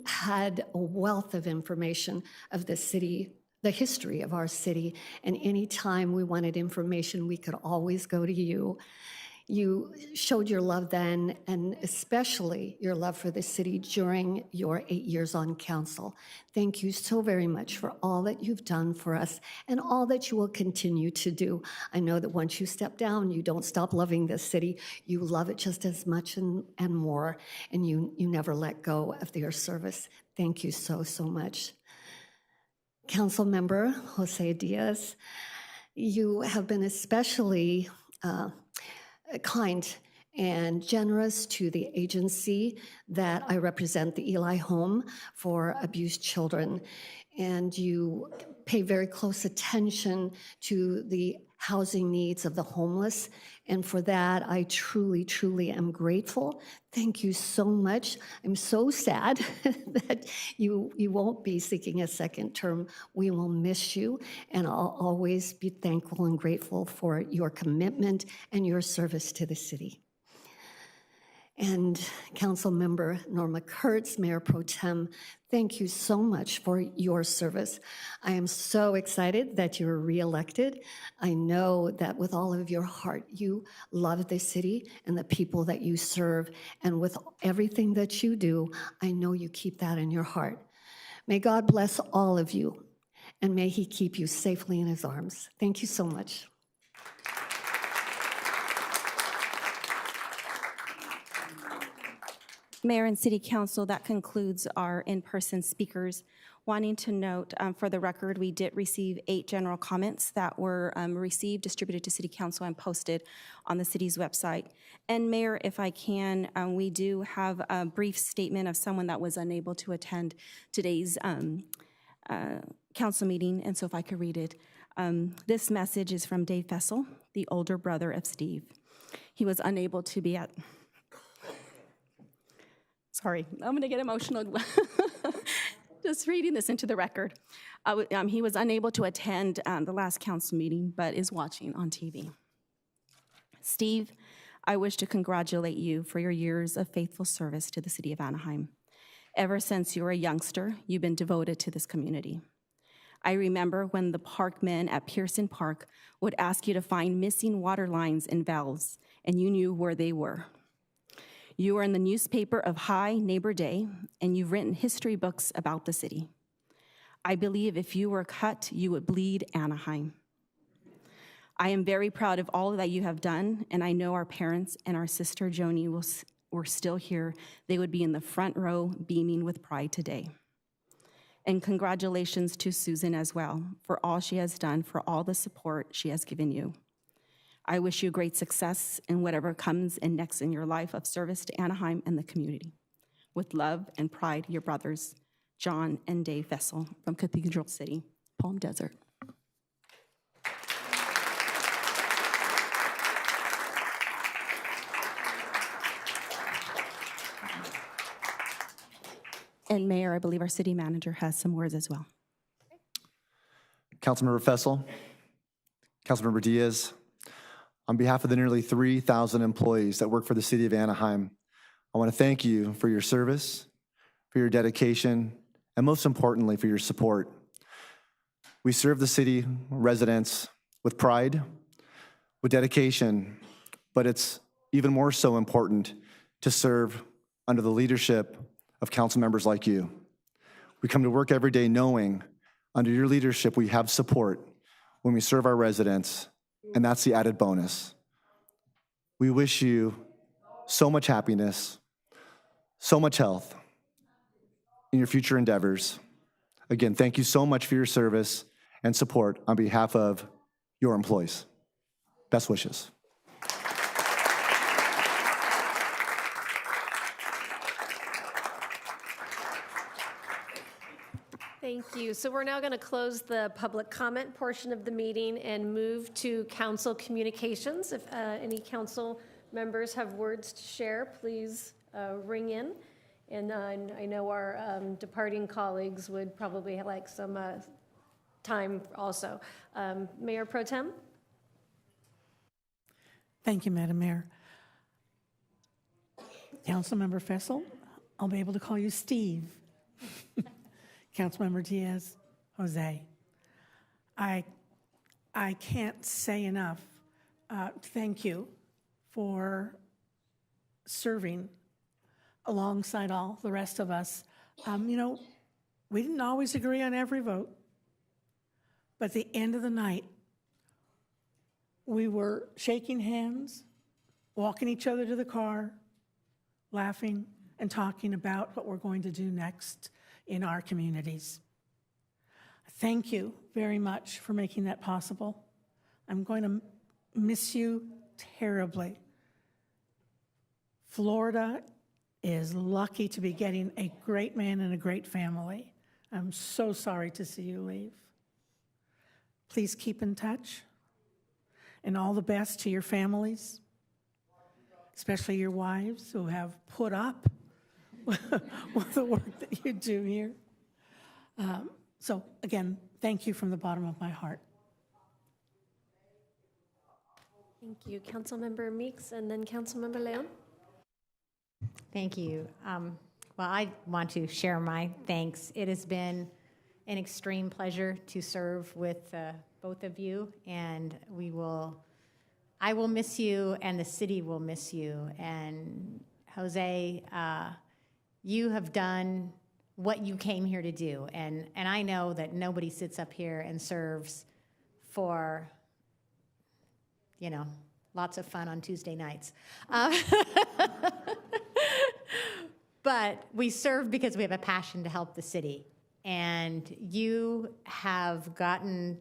had a wealth of information of the city the history of our city. And anytime we wanted information, we could always go to you. You showed your love then, and especially your love for the city during your 8 years on council. Thank you so very much for all that you've done for us and all that you will continue to do. I know that once you step down, you don't stop loving this city. You love it just as much and more, and you never let go of your service. Thank you so, so much. Council Member Jose Diaz, you have been especially kind and generous to the agency that I represent, the Eli Home for Abused Children. And you pay very close attention to the housing needs of the homeless. And for that, I truly, truly am grateful. Thank you so much. I'm so sad that you won't be seeking a second term. We will miss you, and I'll always be thankful and grateful for your commitment and your service to the city. And Council Member Norma Kurtz, Mayor Pro Tem, thank you so much for your service. I am so excited that you were reelected. I know that with all of your heart, you love the city and the people that you serve. And with everything that you do, I know you keep that in your heart. May God bless all of you, and may He keep you safely in His arms. Thank you so much. Mayor and City Council, that concludes our in-person speakers. Wanting to note, for the record, we did receive 8 general comments that were received, distributed to City Council, and posted on the city's website. And Mayor, if I can, we do have a brief statement of someone that was unable to attend today's council meeting, and so if I could read it. This message is from Dave Fessel, the older brother of Steve. He was unable to be at... Sorry, I'm going to get emotional just reading this into the record. He was unable to attend the last council meeting, but is watching on TV. Steve, I wish to congratulate you for your years of faithful service to the city of Anaheim. Ever since you were a youngster, you've been devoted to this community. I remember when the park men at Pearson Park would ask you to find missing water lines and valves, and you knew where they were. You are in the newspaper of High Neighbor Day, and you've written history books about the city. I believe if you were cut, you would bleed Anaheim. I am very proud of all that you have done, and I know our parents and our sister Joni were still here. They would be in the front row beaming with pride today. And congratulations to Susan as well for all she has done, for all the support she has given you. I wish you great success in whatever comes in next in your life of service to Anaheim and the community. With love and pride, your brothers, John and Dave Vessel from Cathedral City, Palm Desert. And Mayor, I believe our city manager has some words as well. Councilmember Fessel, Councilmember Diaz, on behalf of the nearly 3,000 employees that work for the city of Anaheim, I want to thank you for your service, for your dedication, and most importantly, for your support. We serve the city residents with pride, with dedication, but it's even more so important to serve under the leadership of council members like you. We come to work every day knowing under your leadership we have support when we serve our residents, and that's the added bonus. We wish you so much happiness, so much health in your future endeavors. Again, thank you so much for your service and support on behalf of your employees. Best wishes. Thank you. So we're now going to close the public comment portion of the meeting and move to council communications. If any council members have words to share, please ring in. And I know our departing colleagues would probably like some time also. Mayor Pro Tem? Thank you, Madam Mayor. Councilmember Fessel, I'll be able to call you Steve. Councilmember Diaz, Jose. I can't say enough. Thank you for serving alongside all the rest of us. We didn't always agree on every vote, but at the end of the night, we were shaking hands, walking each other to the car, laughing and talking about what we're going to do next in our communities. Thank you very much for making that possible. I'm going to miss you terribly. Florida is lucky to be getting a great man and a great family. I'm so sorry to see you leave. Please keep in touch, and all the best to your families, especially your wives who have put up with the work that you do here. So again, thank you from the bottom of my heart. Thank you, Councilmember Meeks, and then Councilmember Leon. Thank you. Well, I want to share my thanks. It has been an extreme pleasure to serve with both of you, and I will miss you, and the city will miss you. And Jose, you have done what you came here to do, and I know that nobody sits up here and serves for, lots of fun on Tuesday nights. But we serve because we have a passion to help the city. And you have gotten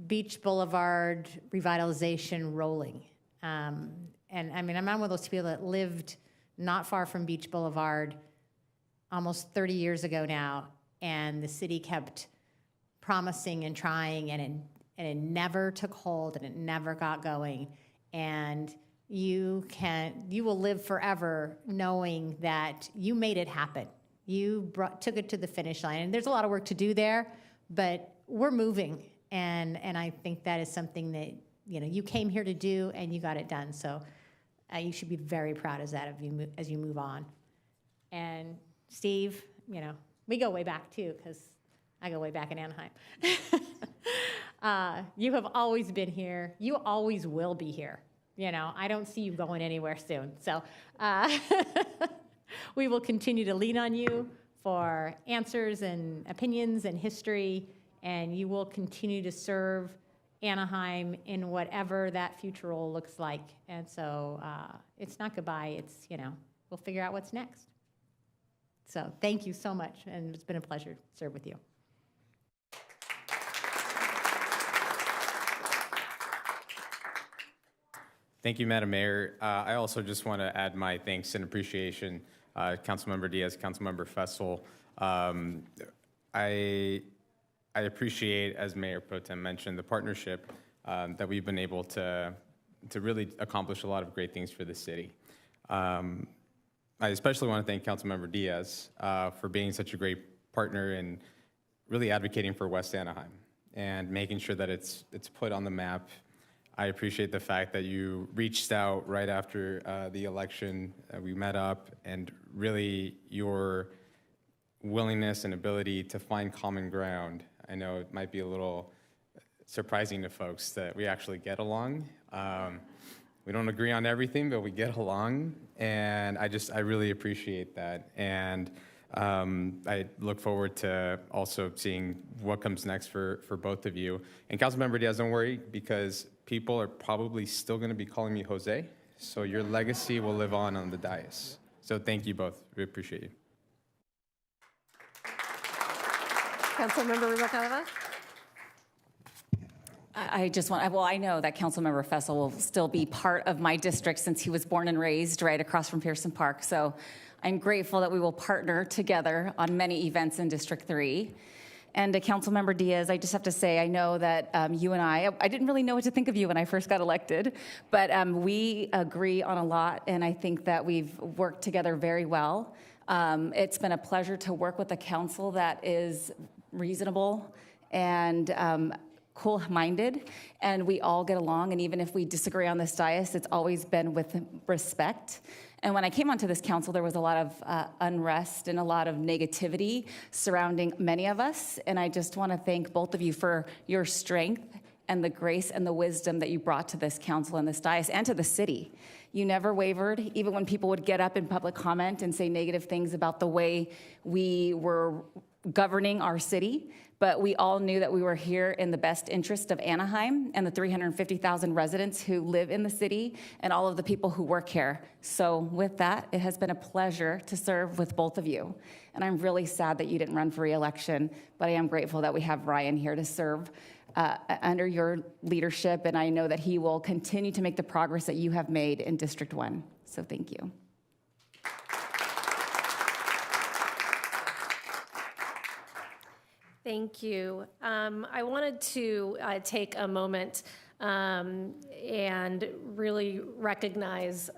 Beach Boulevard revitalization rolling. And I mean, I'm one of those people that lived not far from Beach Boulevard almost 30 years ago now, and the city kept promising and trying, and it never took hold, and it never got going. And you will live forever knowing that you made it happen. You took it to the finish line, and there's a lot of work to do there, but we're moving, and I think that is something that you came here to do, and you got it done. So you should be very proud of that as you move on. And Steve, we go way back too, because I go way back in Anaheim. You have always been here. You always will be here. I don't see you going anywhere soon. So we will continue to lean on you for answers and opinions and history, and you will continue to serve Anaheim in whatever that future role looks like. And so it's not goodbye. It's, we'll figure out what's next. So thank you so much, and it's been a pleasure to serve with you. Thank you, Madam Mayor. I also just want to add my thanks and appreciation, Councilmember Diaz, Councilmember Fessel. I appreciate, as Mayor Pro Tem mentioned, the partnership that we've been able to really accomplish a lot of great things for the city. I especially want to thank Councilmember Diaz for being such a great partner and really advocating for West Anaheim and making sure that it's put on the map. I appreciate the fact that you reached out right after the election. We met up, and really your willingness and ability to find common ground. I know it might be a little surprising to folks that we actually get along. We don't agree on everything, but we get along, and I really appreciate that. And I look forward to also seeing what comes next for both of you. And Councilmember Diaz, don't worry, because people are probably still going to be calling me Jose, so your legacy will live on the dais. So thank you both. We appreciate you. Councilmember Rubalcaba. I know that Councilmember Fessel will still be part of my district since he was born and raised right across from Pearson Park. So I'm grateful that we will partner together on many events in District 3. And to Councilmember Diaz, I just have to say, I know that you and I didn't really know what to think of you when I first got elected, but we agree on a lot, and I think that we've worked together very well. It's been a pleasure to work with a council that is reasonable and cool-minded, and we all get along, and even if we disagree on this dais, it's always been with respect. And when I came onto this council, there was a lot of unrest and a lot of negativity surrounding many of us. And I just want to thank both of you for your strength and the grace and the wisdom that you brought to this council and this diocese and to the city. You never wavered, even when people would get up in public comment and say negative things about the way we were governing our city. But we all knew that we were here in the best interest of Anaheim and the 350,000 residents who live in the city and all of the people who work here. So with that, it has been a pleasure to serve with both of you. And I'm really sad that you didn't run for re-election, but I am grateful that we have Ryan here to serve under your leadership, and I know that he will continue to make the progress that you have made in District 1. So thank you. Thank you. I wanted to take a moment and really recognize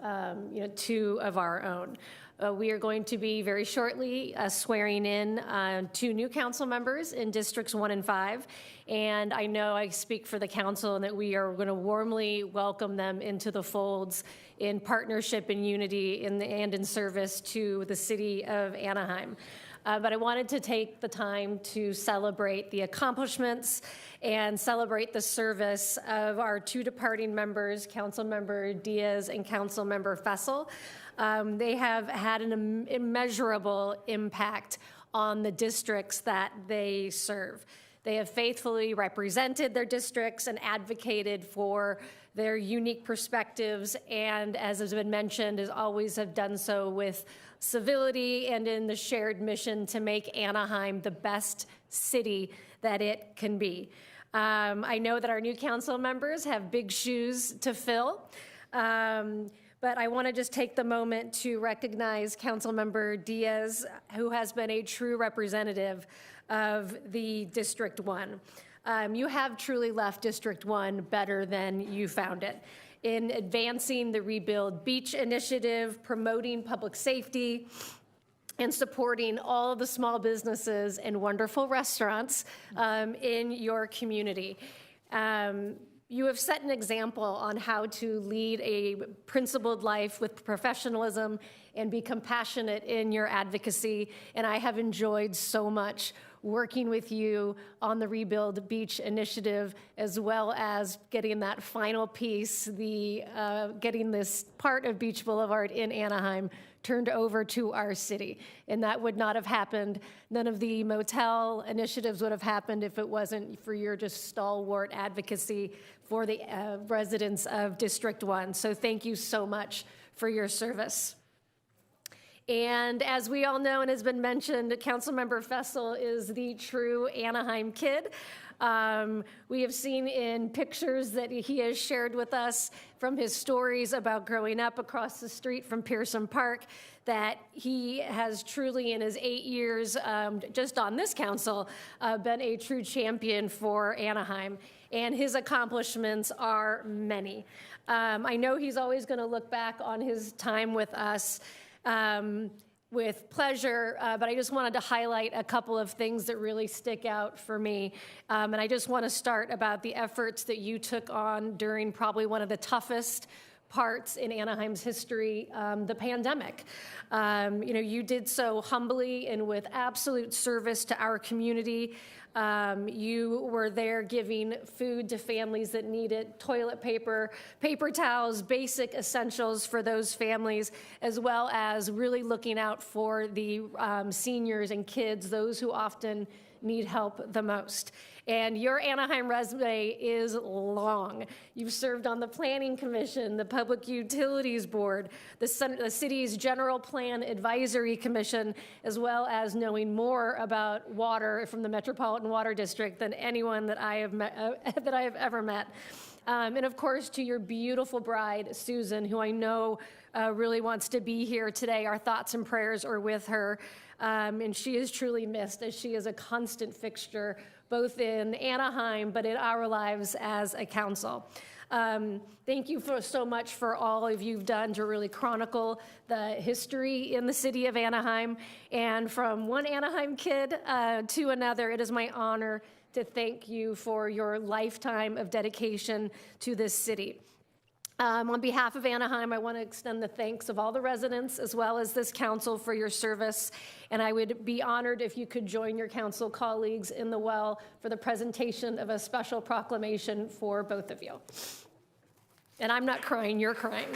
two of our own. We are going to be very shortly swearing in 2 new council members in Districts 1 and 5. And I know I speak for the council and that we are going to warmly welcome them into the folds in partnership and unity and in service to the city of Anaheim. But I wanted to take the time to celebrate the accomplishments and celebrate the service of our 2 departing members, Councilmember Diaz and Councilmember Fessel. They have had an immeasurable impact on the districts that they serve. They have faithfully represented their districts and advocated for their unique perspectives, and as has been mentioned, as always have done so with civility and in the shared mission to make Anaheim the best city that it can be. I know that our new council members have big shoes to fill, but I want to just take the moment to recognize Councilmember Diaz, who has been a true representative of the District 1. You have truly left District 1 better than you found it. In advancing the Rebuild Beach initiative, promoting public safety, and supporting all of the small businesses and wonderful restaurants in your community. You have set an example on how to lead a principled life with professionalism and be compassionate in your advocacy, and I have enjoyed so much working with you on the Rebuild Beach initiative, as well as getting that final piece, getting this part of Beach Boulevard in Anaheim turned over to our city. And that would not have happened. None of the motel initiatives would have happened if it wasn't for your just stalwart advocacy for the residents of District 1. So thank you so much for your service. And as we all know and has been mentioned, Councilmember Fessel is the true Anaheim kid. We have seen in pictures that he has shared with us from his stories about growing up across the street from Pearson Park that he has truly, in his 8 years just on this council, been a true champion for Anaheim. And his accomplishments are many. I know he's always going to look back on his time with us with pleasure, but I just wanted to highlight a couple of things that really stick out for me. And I just want to start about the efforts that you took on during probably one of the toughest parts in Anaheim's history, the pandemic. You did so humbly and with absolute service to our community. You were there giving food to families that need it, toilet paper, paper towels, basic essentials for those families, as well as really looking out for the seniors and kids, those who often need help the most. And your Anaheim resume is long. You've served on the Planning Commission, the Public Utilities Board, the city's General Plan Advisory Commission, as well as knowing more about water from the Metropolitan Water District than anyone that I have ever met. And of course, to your beautiful bride, Susan, who I know really wants to be here today. Our thoughts and prayers are with her. And she is truly missed, as she is a constant fixture, both in Anaheim, but in our lives as a council. Thank you so much for all of you've done to really chronicle the history in the city of Anaheim. And from one Anaheim kid to another, it is my honor to thank you for your lifetime of dedication to this city. On behalf of Anaheim, I want to extend the thanks of all the residents as well as this council for your service. And I would be honored if you could join your council colleagues in the well for the presentation of a special proclamation for both of you. And I'm not crying, you're crying.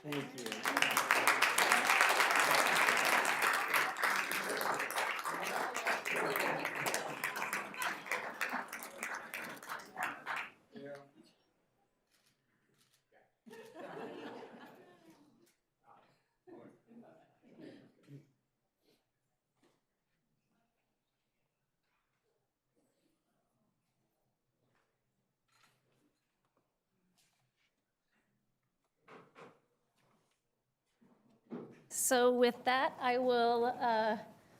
Thank you. So with that, I will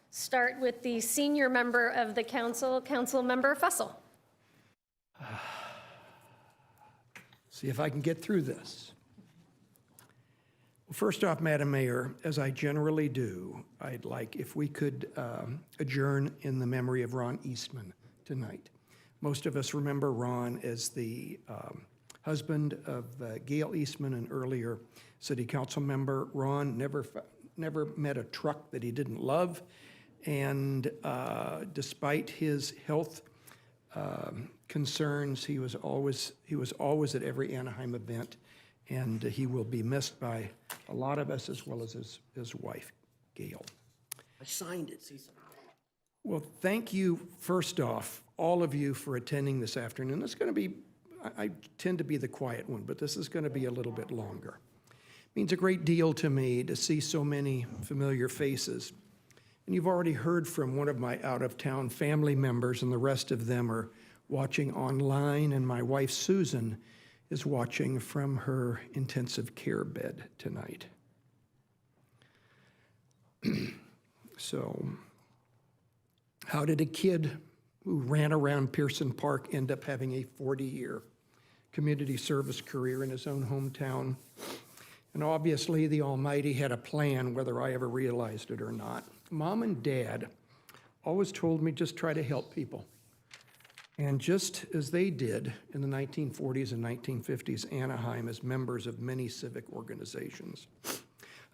start with the senior member of the council, Councilmember Fussell. See if I can get through this. Well, first off, Madam Mayor, as I generally do, I'd like if we could adjourn in the memory of Ron Eastman tonight. Most of us remember Ron as the husband of Gail Eastman, an earlier city council member. Ron never met a truck that he didn't love, and despite his health concerns, he was always at every Anaheim event, and he will be missed by a lot of us as well as his wife, Gail. I signed it, Cecil. Well, thank you, first off, all of you for attending this afternoon. It's going to be, I tend to be the quiet one, but this is going to be a little bit longer. It means a great deal to me to see so many familiar faces. And you've already heard from one of my out-of-town family members, and the rest of them are watching online, and my wife, Susan, is watching from her intensive care bed tonight. So, how did a kid who ran around Pearson Park end up having a 40-year community service career in his own hometown? And obviously, the Almighty had a plan, whether I ever realized it or not. Mom and Dad always told me just try to help people. And just as they did in the 1940s and 1950s, Anaheim, as members of many civic organizations.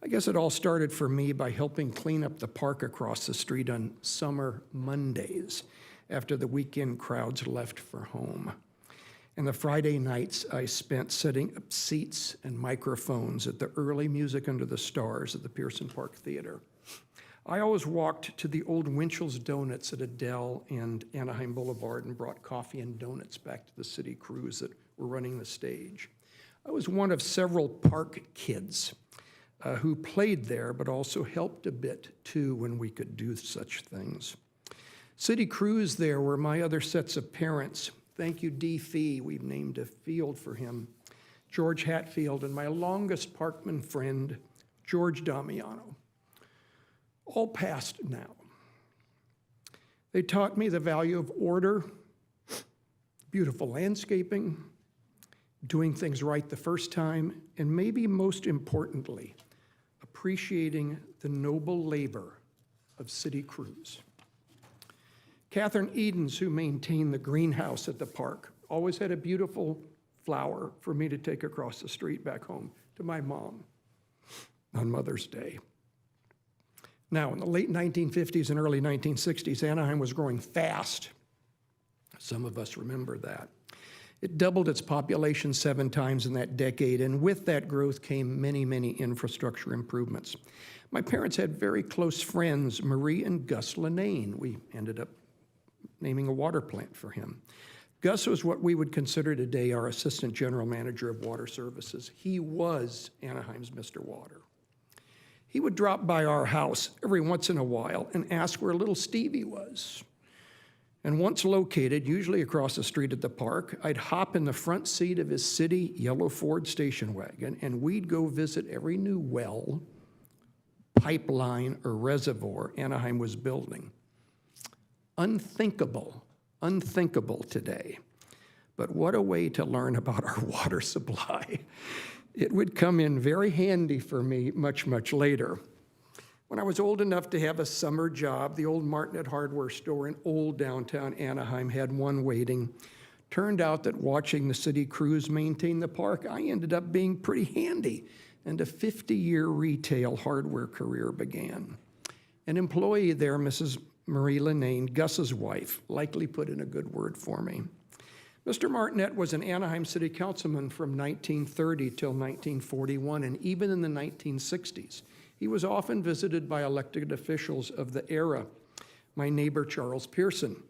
I guess it all started for me by helping clean up the park across the street on summer Mondays after the weekend crowds left for home. And the Friday nights I spent setting up seats and microphones at the early Music Under the Stars at the Pearson Park Theater. I always walked to the old Winchell's Donuts at Adele and Anaheim Boulevard and brought coffee and donuts back to the city crews that were running the stage. I was one of several park kids who played there, but also helped a bit too when we could do such things. City crews there were my other sets of parents. Thank you, D. Fee. We've named a field for him. George Hatfield, and my longest parkman friend, George Damiano. All passed now. They taught me the value of order, beautiful landscaping, doing things right the first time, and maybe most importantly, appreciating the noble labor of city crews. Catherine Edens, who maintained the greenhouse at the park, always had a beautiful flower for me to take across the street back home to my mom on Mother's Day. Now, in the late 1950s and early 1960s, Anaheim was growing fast. Some of us remember that. It doubled its population 7 times in that decade, and with that growth came many, many infrastructure improvements. My parents had very close friends, Marie and Gus Lenane. We ended up naming a water plant for him. Gus was what we would consider today our Assistant General Manager of Water Services. He was Anaheim's Mr. Water. He would drop by our house every once in a while and ask where little Stevie was. And once located, usually across the street at the park, I'd hop in the front seat of his city yellow Ford station wagon, and we'd go visit every new well, pipeline, or reservoir Anaheim was building. Unthinkable today. But what a way to learn about our water supply. It would come in very handy for me much, much later. When I was old enough to have a summer job, the old Martinet hardware store in old downtown Anaheim had one waiting. Turned out that watching the city crews maintain the park, I ended up being pretty handy, and a 50-year retail hardware career began. An employee there, Mrs. Marie Lenane, Gus's wife, likely put in a good word for me. Mr. Martinet was an Anaheim City Councilman from 1930 till 1941, and even in the 1960s. He was often visited by elected officials of the era. My neighbor, Charles Pearson,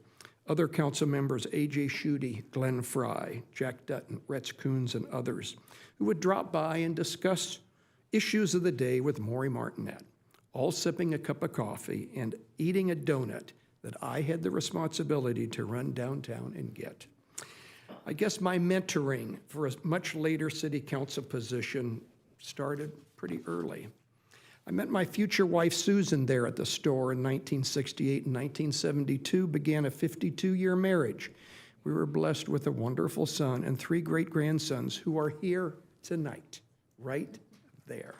other council members, A.J. Schutte, Glenn Fry, Jack Dutton, Retz Coons, and others, who would drop by and discuss issues of the day with Maury Martinet, all sipping a cup of coffee and eating a donut that I had the responsibility to run downtown and get. I guess my mentoring for a much later city council position started pretty early. I met my future wife, Susan, there at the store in 1968 and 1972, began a 52-year marriage. We were blessed with a wonderful son and 3 great-grandsons who are here tonight, right there.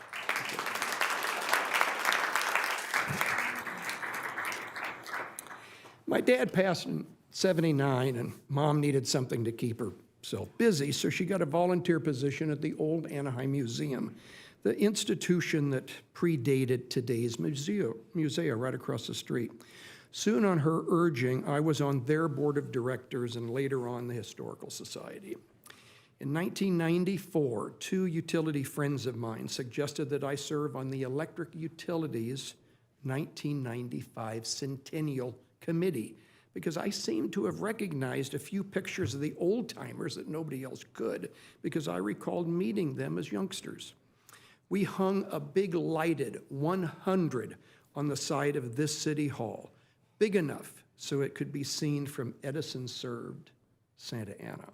My dad passed in 79, and Mom needed something to keep herself busy, so she got a volunteer position at the old Anaheim Museum, the institution that predated today's museum right across the street. Soon on her urging, I was on their board of directors and later on the Historical Society. In 1994, 2 utility friends of mine suggested that I serve on the Electric Utilities 1995 Centennial Committee because I seemed to have recognized a few pictures of the old-timers that nobody else could because I recalled meeting them as youngsters. We hung a big lighted 100 on the side of this city hall, big enough so it could be seen from Edison-served Santa Ana.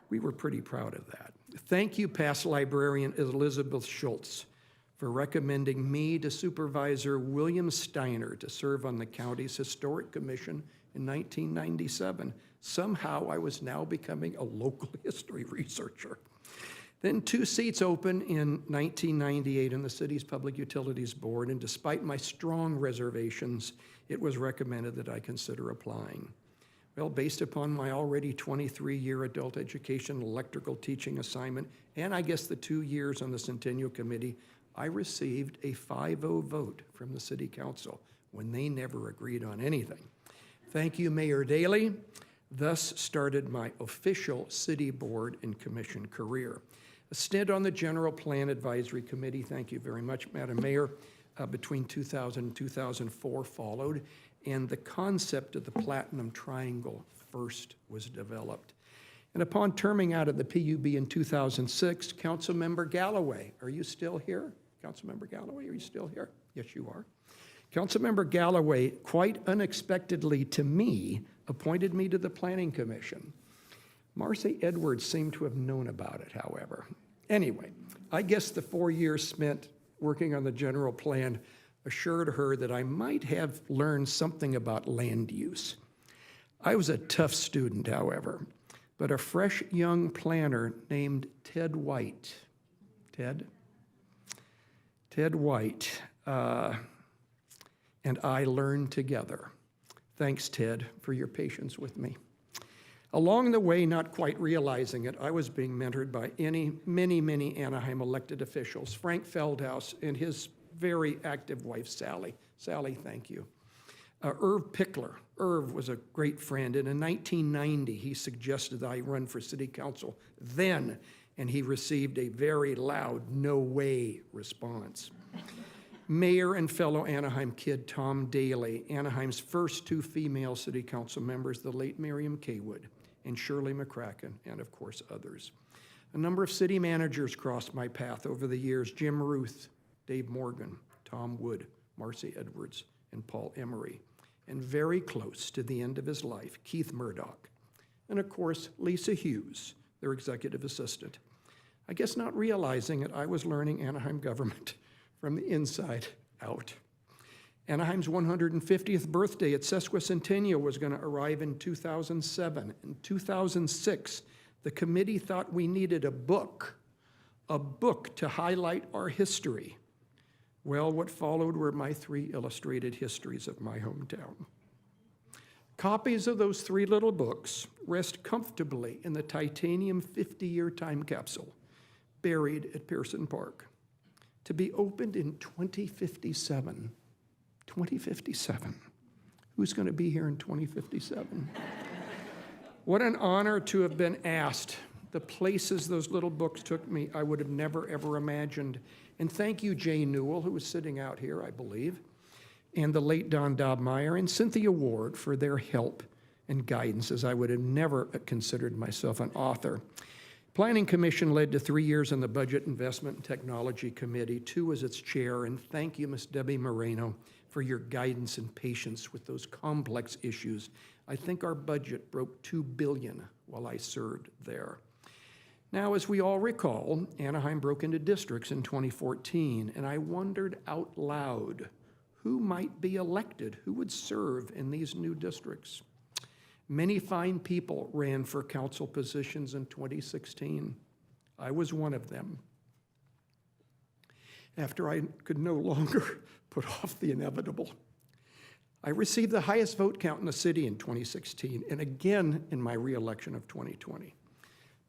We were pretty proud of that. Thank you, past librarian Elizabeth Schultz, for recommending me to Supervisor William Steiner to serve on the county's Historic Commission in 1997. Somehow I was now becoming a local history researcher. Then 2 seats opened in 1998 on the city's Public Utilities Board, and despite my strong reservations, it was recommended that I consider applying. Well, based upon my already 23-year adult education electrical teaching assignment, and I guess the 2 years on the Centennial Committee, I received a 5-0 vote from the City Council when they never agreed on anything. Thank you, Mayor Daley. Thus started my official City Board and Commission career. A stint on the General Plan Advisory Committee, thank you very much, Madam Mayor, between 2000 and 2004 followed, and the concept of the Platinum Triangle first was developed. And upon terming out of the PUB in 2006, Councilmember Galloway, are you still here? Councilmember Galloway, are you still here? Yes, you are. Councilmember Galloway, quite unexpectedly to me, appointed me to the Planning Commission. Marcy Edwards seemed to have known about it, however. Anyway, I guess the 4 years spent working on the general plan assured her that I might have learned something about land use. I was a tough student, however, but a fresh young planner named Ted White, Ted White, and I learned together. Thanks, Ted, for your patience with me. Along the way, not quite realizing it, I was being mentored by many Anaheim elected officials, Frank Feldhaus and his very active wife, Sally. Sally, thank you. Irv Pickler. Irv was a great friend, and in 1990, he suggested that I run for city council then, and he received a very loud "no way" response. Mayor and fellow Anaheim kid Tom Daly, Anaheim's first 2 female city council members, the late Miriam Kaywood and Shirley McCracken, and of course others. A number of city managers crossed my path over the years: Jim Ruth, Dave Morgan, Tom Wood, Marcy Edwards, and Paul Emery. And very close to the end of his life, Keith Murdoch. And of course, Lisa Hughes, their executive assistant. I guess not realizing it, I was learning Anaheim government from the inside out. Anaheim's 150th birthday, its sesquicentennial, was going to arrive in 2007. In 2006, the committee thought we needed a book to highlight our history. Well, what followed were my 3 illustrated histories of my hometown. Copies of those 3 little books rest comfortably in the titanium 50-year time capsule buried at Pearson Park, to be opened in 2057. 2057. Who's going to be here in 2057? What an honor to have been asked. The places those little books took me, I would have never, ever imagined. And thank you, Jay Newell, who was sitting out here, I believe, and the late Don Dobmeyer and Cynthia Ward for their help and guidance, as I would have never considered myself an author. Planning Commission led to 3 years in the Budget Investment and Technology Committee, 2 as its chair, and thank you, Ms. Debbie Moreno, for your guidance and patience with those complex issues. I think our budget broke $2 billion while I served there. Now, as we all recall, Anaheim broke into districts in 2014, and I wondered out loud who might be elected, who would serve in these new districts. Many fine people ran for council positions in 2016. I was one of them. After I could no longer put off the inevitable, I received the highest vote count in the city in 2016, and again in my reelection of 2020.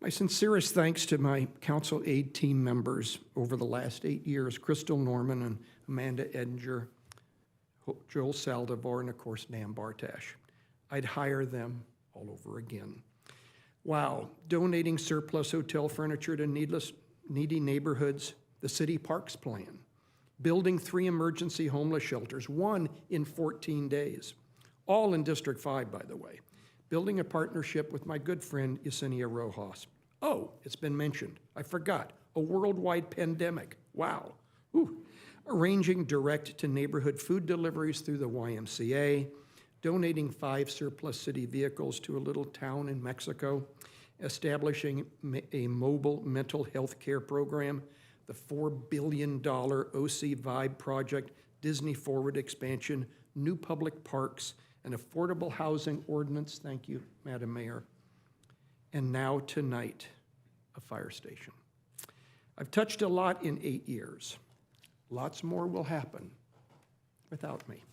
My sincerest thanks to my council aide team members over the last 8 years, Crystal Norman and Amanda Edinger, Joel Saldivar, and of course, Nam Bartash. I'd hire them all over again. Wow, donating surplus hotel furniture to needy neighborhoods, the city parks plan, building 3 emergency homeless shelters, 1 in 14 days, all in District 5, by the way, building a partnership with my good friend Yesenia Rojas. Oh, it's been mentioned, I forgot, a worldwide pandemic, wow. Ooh. Arranging direct to neighborhood food deliveries through the YMCA, donating 5 surplus city vehicles to a little town in Mexico, establishing a mobile mental health care program, the $4 billion OC Vibe project, Disney Forward expansion, new public parks, an affordable housing ordinance, thank you, Madam Mayor, and now tonight, a fire station. I've touched a lot in 8 years. Lots more will happen without me.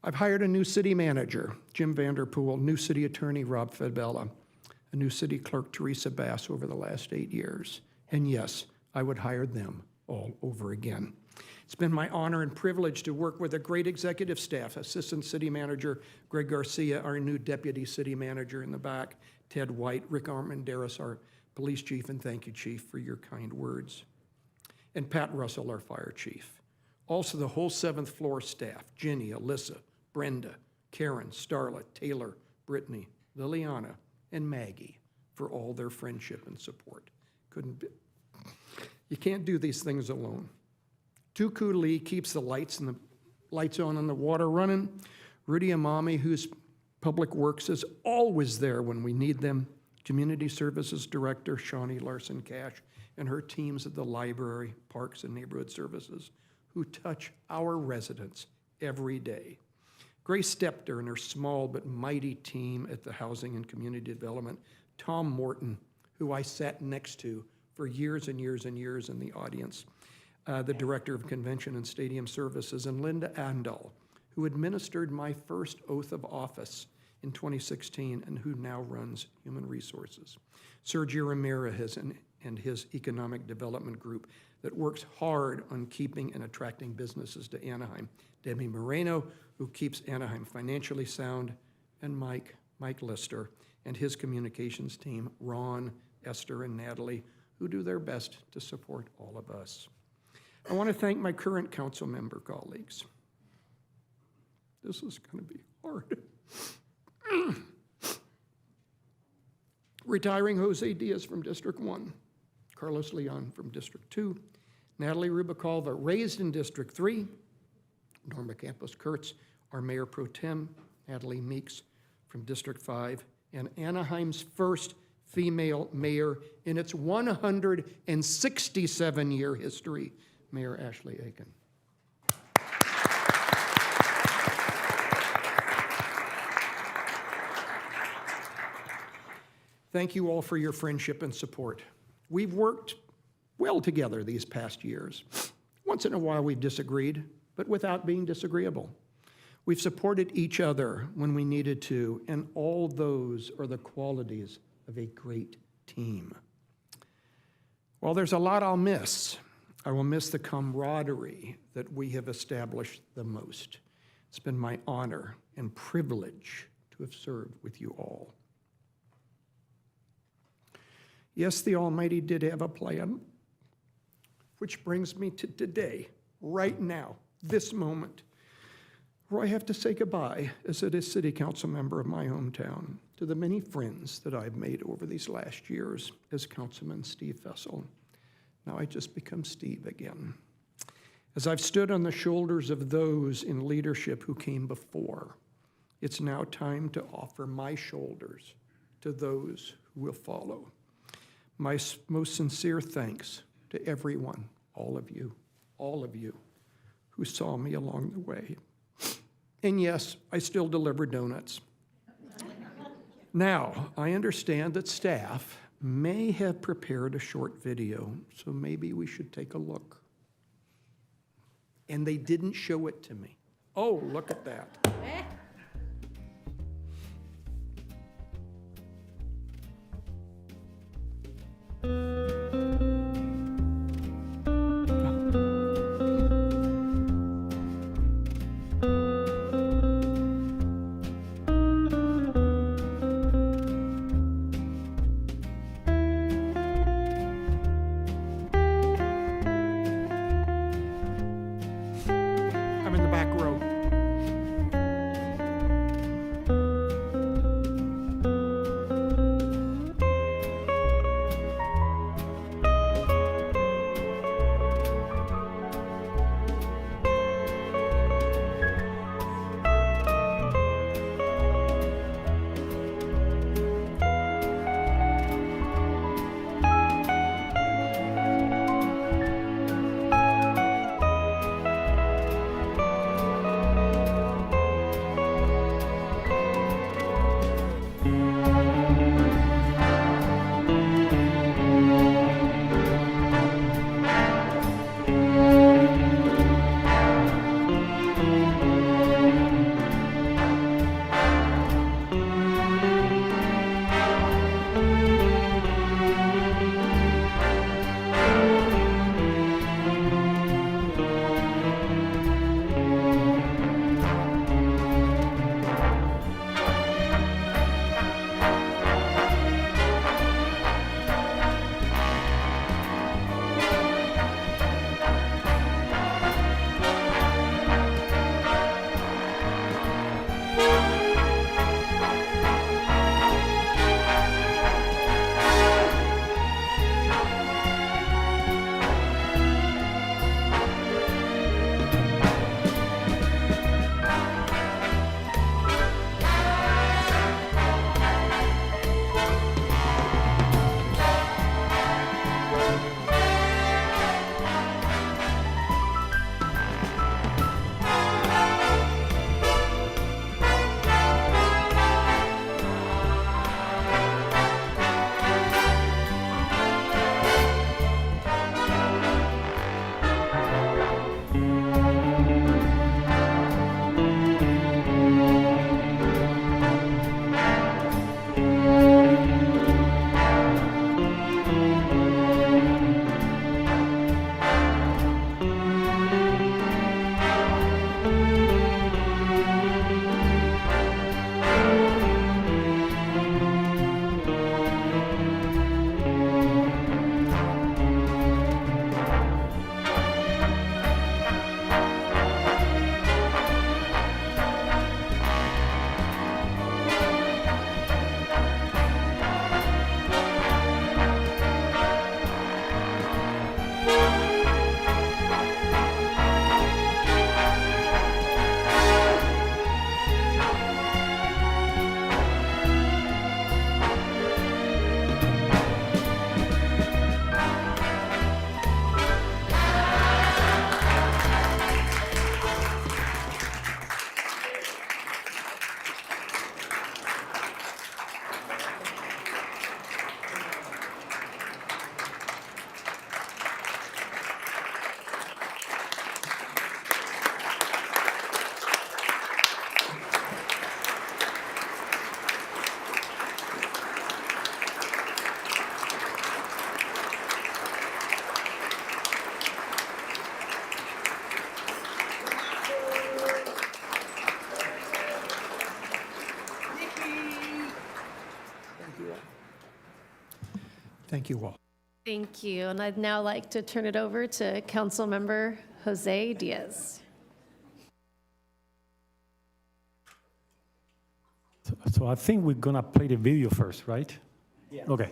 I've hired a new city manager, Jim Vanderpool, new city attorney, Rob Fabella, a new city clerk, Teresa Bass, over the last 8 years. And yes, I would hire them all over again. It's been my honor and privilege to work with a great executive staff, Assistant City Manager Greg Garcia, our new Deputy City Manager in the back, Ted White, Rick Armandaris, our Police Chief, and thank you, Chief, for your kind words, and Pat Russell, our Fire Chief. Also the whole 7th floor staff, Ginny, Alyssa, Brenda, Karen, Starla, Taylor, Brittany, Liliana, and Maggie for all their friendship and support. You can't do these things alone. Tuku Lee keeps the lights on and the water running. Rudy Amami, whose Public Works is always there when we need them. Community Services Director Shawnee Larson Cash and her teams at the library, parks, and neighborhood services who touch our residents every day. Grace Stepter and her small but mighty team at the Housing and Community Development. Tom Morton, who I sat next to for years and years and years in the audience. The Director of Convention and Stadium Services, and Linda Andal, who administered my first oath of office in 2016 and who now runs Human Resources. Sergio Ramirez and his Economic Development Group. that works hard on keeping and attracting businesses to Anaheim. Debbie Moreno, who keeps Anaheim financially sound, and Mike Lister, and his communications team, Ron, Esther, and Natalie, who do their best to support all of us. I want to thank my current council member colleagues. This is going to be hard. Retiring Jose Diaz from District 1, Carlos Leon from District 2, Natalie Rubicalva, raised in District 3, Norma Campos Kurtz, our Mayor Pro Tem, Natalie Meeks from District 5, and Anaheim's first female mayor in its 167-year history, Mayor Ashley Aiken. Thank you all for your friendship and support. We've worked well together these past years. Once in a while we've disagreed, but without being disagreeable. We've supported each other when we needed to, and all those are the qualities of a great team. While there's a lot I'll miss, I will miss the camaraderie that we have established the most. It's been my honor and privilege to have served with you all. Yes, the Almighty did have a plan, which brings me to today, right now, this moment, where I have to say goodbye as a city council member of my hometown to the many friends that I've made over these last years as Councilman Steve Fessel. Now I just become Steve again. As I've stood on the shoulders of those in leadership who came before, it's now time to offer my shoulders to those who will follow. My most sincere thanks to everyone, all of you, who saw me along the way. And yes, I still deliver donuts. Now, I understand that staff may have prepared a short video, so maybe we should take a look. And they didn't show it to me. Oh, look at that. I'm in the back row. Thank you all. Thank you. And I'd now like to turn it over to Councilmember Jose Diaz. So I think we're gonna play the video first, right? Yeah. Okay.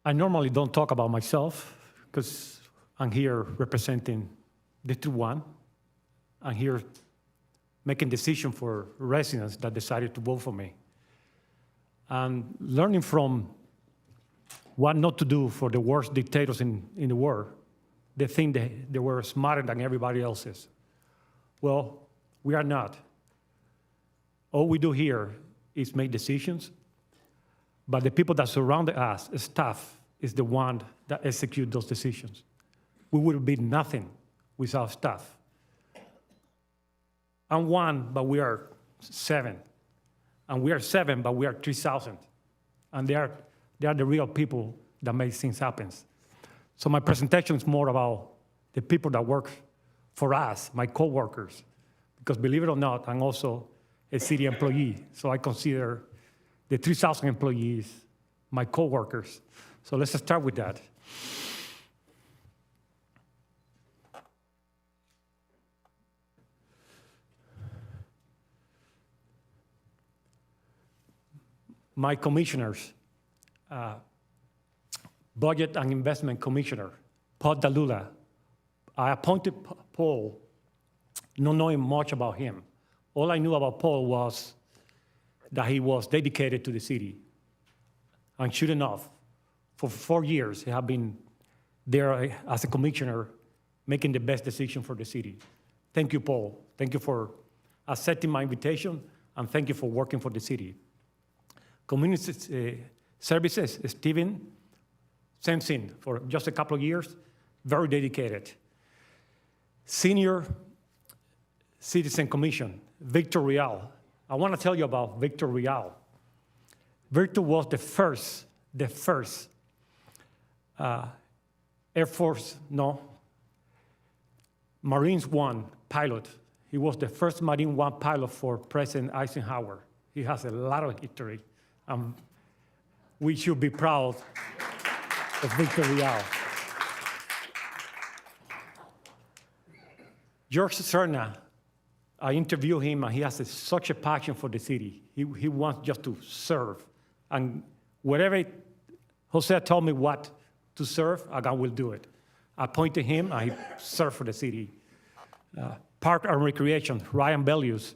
I normally don't talk about myself because I'm here representing District 1. I'm here making decisions for residents that decided to vote for me. And learning from what not to do for the worst dictators in the world, they think they were smarter than everybody else is. Well, we are not. All we do here is make decisions, but the people that surround us, staff, is the one that execute those decisions. We would be nothing without staff. I'm one, but we are 7. And we are 7, but we are 3,000. And they are the real people that make things happen. So my presentation is more about the people that work for us, my coworkers, because believe it or not, I'm also a city employee. So I consider the 3,000 employees my coworkers. So let's start with that. My commissioners, Budget and Investment Commissioner, Paul Dalula. I appointed Paul not knowing much about him. All I knew about Paul was that he was dedicated to the city. And sure enough, for 4 years, he has been there as a commissioner, making the best decision for the city. Thank you, Paul. Thank you for accepting my invitation, and thank you for working for the city. Community services, Stephen, same thing, for just a couple of years, very dedicated. Senior Citizen Commission, Victor Real. I want to tell you about Victor Real. Victor was the first Air Force, Marines One pilot. He was the first Marine One pilot for President Eisenhower. He has a lot of history. We should be proud of Victor Real. George Serna, I interviewed him, and he has such a passion for the city. He wants just to serve. And whatever Jose told me what to serve, I will do it. I appointed him, and he served for the city. Park and Recreation, Ryan Bellius.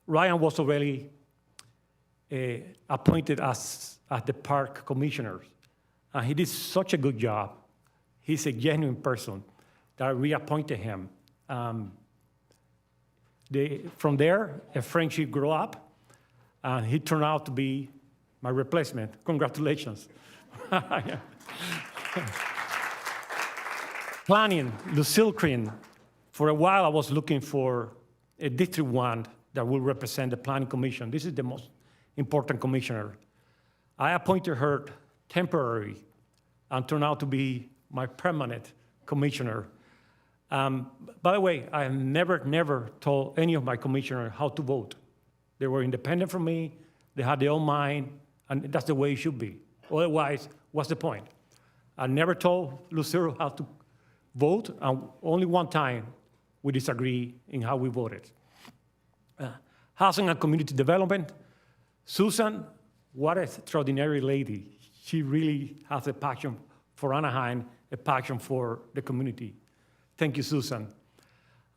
Ryan was already appointed as the park commissioner. And he did such a good job. He's a genuine person that I reappointed him. From there, a friendship grew up, and he turned out to be my replacement. Congratulations. Planning, Lucille Crane. For a while, I was looking for a District 1 that will represent the Planning Commission. This is the most important commissioner. I appointed her temporary and turned out to be my permanent commissioner. By the way, I have never told any of my commissioners how to vote. They were independent from me, they had their own mind, and that's the way it should be. Otherwise, what's the point? I never told Lucero how to vote, and only one time we disagreed in how we voted. Housing and community development, Susan, what an extraordinary lady. She really has a passion for Anaheim, a passion for the community. Thank you, Susan.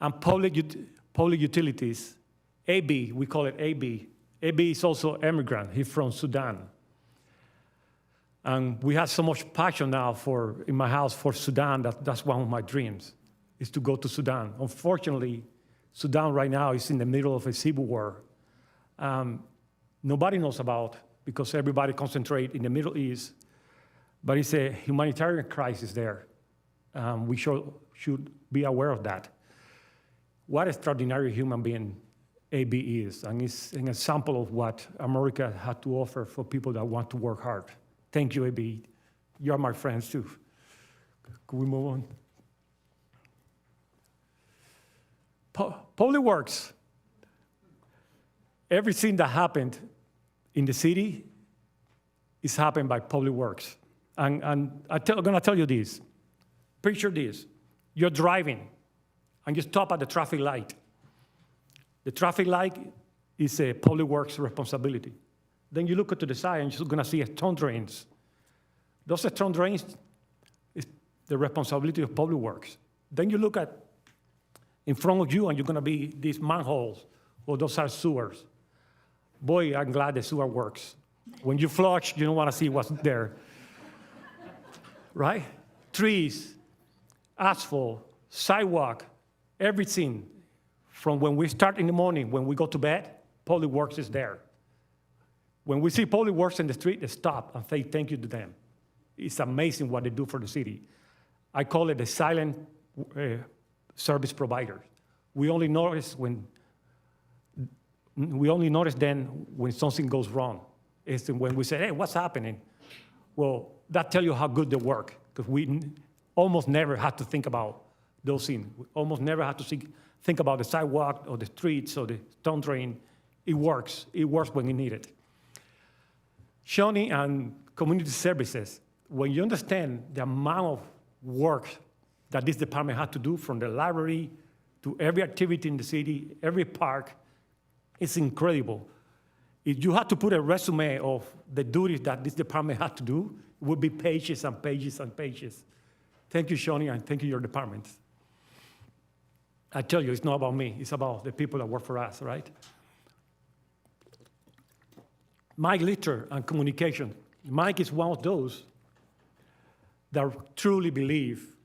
And public utilities, AB, we call it AB. AB is also immigrant. He's from Sudan. And we have so much passion now in my house for Sudan, that's one of my dreams, is to go to Sudan. Unfortunately, Sudan right now is in the middle of a civil war. Nobody knows about, because everybody concentrates in the Middle East, but it's a humanitarian crisis there. We should be aware of that. What extraordinary human being AB is, and it's an example of what America had to offer for people that want to work hard. Thank you, AB. You're my friends too. Can we move on? Public Works. Everything that happened in the city is happened by Public Works. And I'm gonna tell you this. Picture this. You're driving and you stop at the traffic light. The traffic light is a Public Works responsibility. Then you look to the side and you're gonna see storm drains. Those storm drains is the responsibility of Public Works. Then you look at in front of you and you're gonna be these manholes, or those are sewers. Boy, I'm glad the sewer works. When you flush, you don't wanna see what's there. Right? Trees, asphalt, sidewalk, everything. From when we start in the morning, when we go to bed, Public Works is there. When we see Public Works in the street, they stop and say thank you to them. It's amazing what they do for the city. I call it the silent service provider. We only notice then when something goes wrong. It's when we say, hey, what's happening? Well, that tells you how good they work, because we almost never have to think about those things. We almost never have to think about the sidewalk or the streets or the storm drain. It works. It works when you need it. Shawnee and community services, when you understand the amount of work that this department had to do, from the library to every activity in the city, every park, it's incredible. If you had to put a resume of the duties that this department had to do, it would be pages and pages and pages. Thank you, Shawnee, and thank you, your department. I tell you, it's not about me. It's about the people that work for us, right? Mike Litter and communication. Mike is one of those that truly believe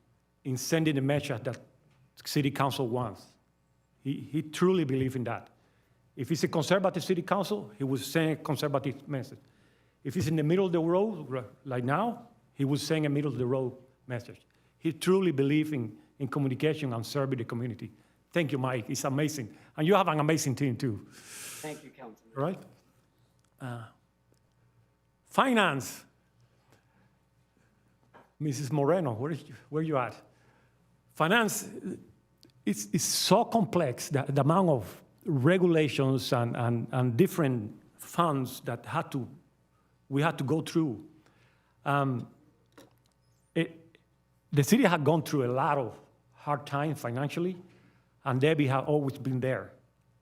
in sending the message that city council wants. He truly believes in that. If it's a conservative city council, he will send a conservative message. If it's in the middle of the road, like now, he will send a middle of the road message. He truly believes in communication and serving the community. Thank you, Mike. It's amazing. And you have an amazing team, too. Thank you, Councilman. Right? Finance. Mrs. Moreno, where you at? Finance is so complex, the amount of regulations and different funds that we had to go through. The city had gone through a lot of hard times financially, and Debbie had always been there.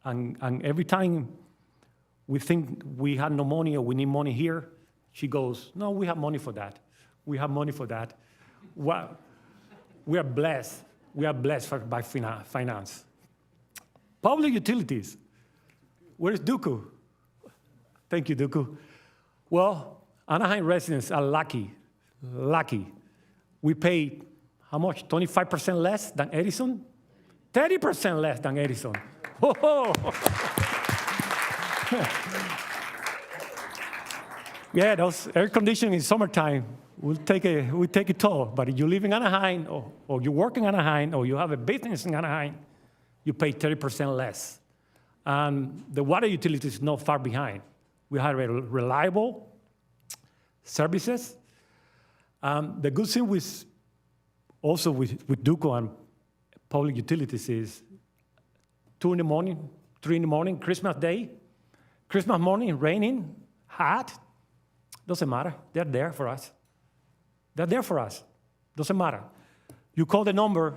And every time we think we had no money or we need money here, she goes, no, we have money for that. We have money for that. Well, we are blessed. We are blessed by finance. Public utilities. Where is Duku? Thank you, Duku. Well, Anaheim residents are lucky. We pay how much? 25% less than Edison? 30% less than Edison. Whoa. Yeah, those air conditioning in summertime will take a toll. But if you live in Anaheim, or you work in Anaheim, or you have a business in Anaheim, you pay 30% less. And the water utility is not far behind. We have reliable services. The good thing with Duco and public utilities is 2 in the morning, 3 in the morning, Christmas Day, Christmas morning, raining, hot, doesn't matter. They're there for us. They're there for us. Doesn't matter. You call the number,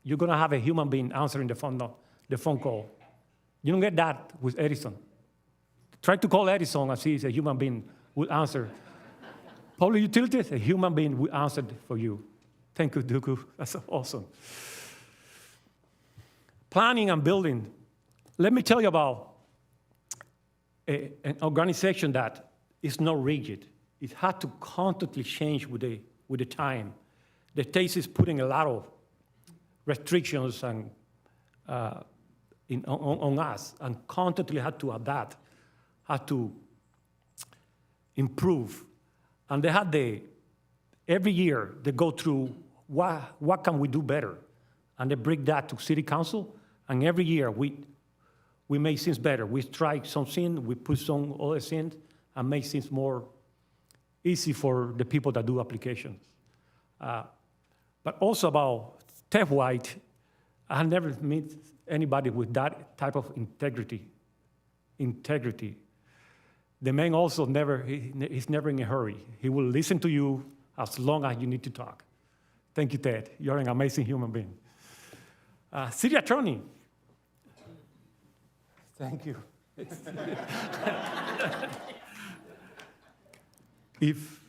you're going to have a human being answering the phone call. You don't get that with Edison. Try to call Edison and see if a human being will answer. Public utilities, a human being will answer for you. Thank you, Duku. That's awesome. Planning and building. Let me tell you about an organization that is not rigid. It had to constantly change with the time. The state is putting a lot of restrictions and on us, and constantly had to adapt, had to improve. And they had every year they go through what can we do better, and they bring that to city council. And every year we make things better. We strike something, we put some other things, and make things more easy for the people that do applications. But also about statewide, I have never met anybody with that type of integrity. The man also he's never in a hurry. He will listen to you as long as you need to talk. Thank you, Ted. You're an amazing human being. City attorney. Thank you. If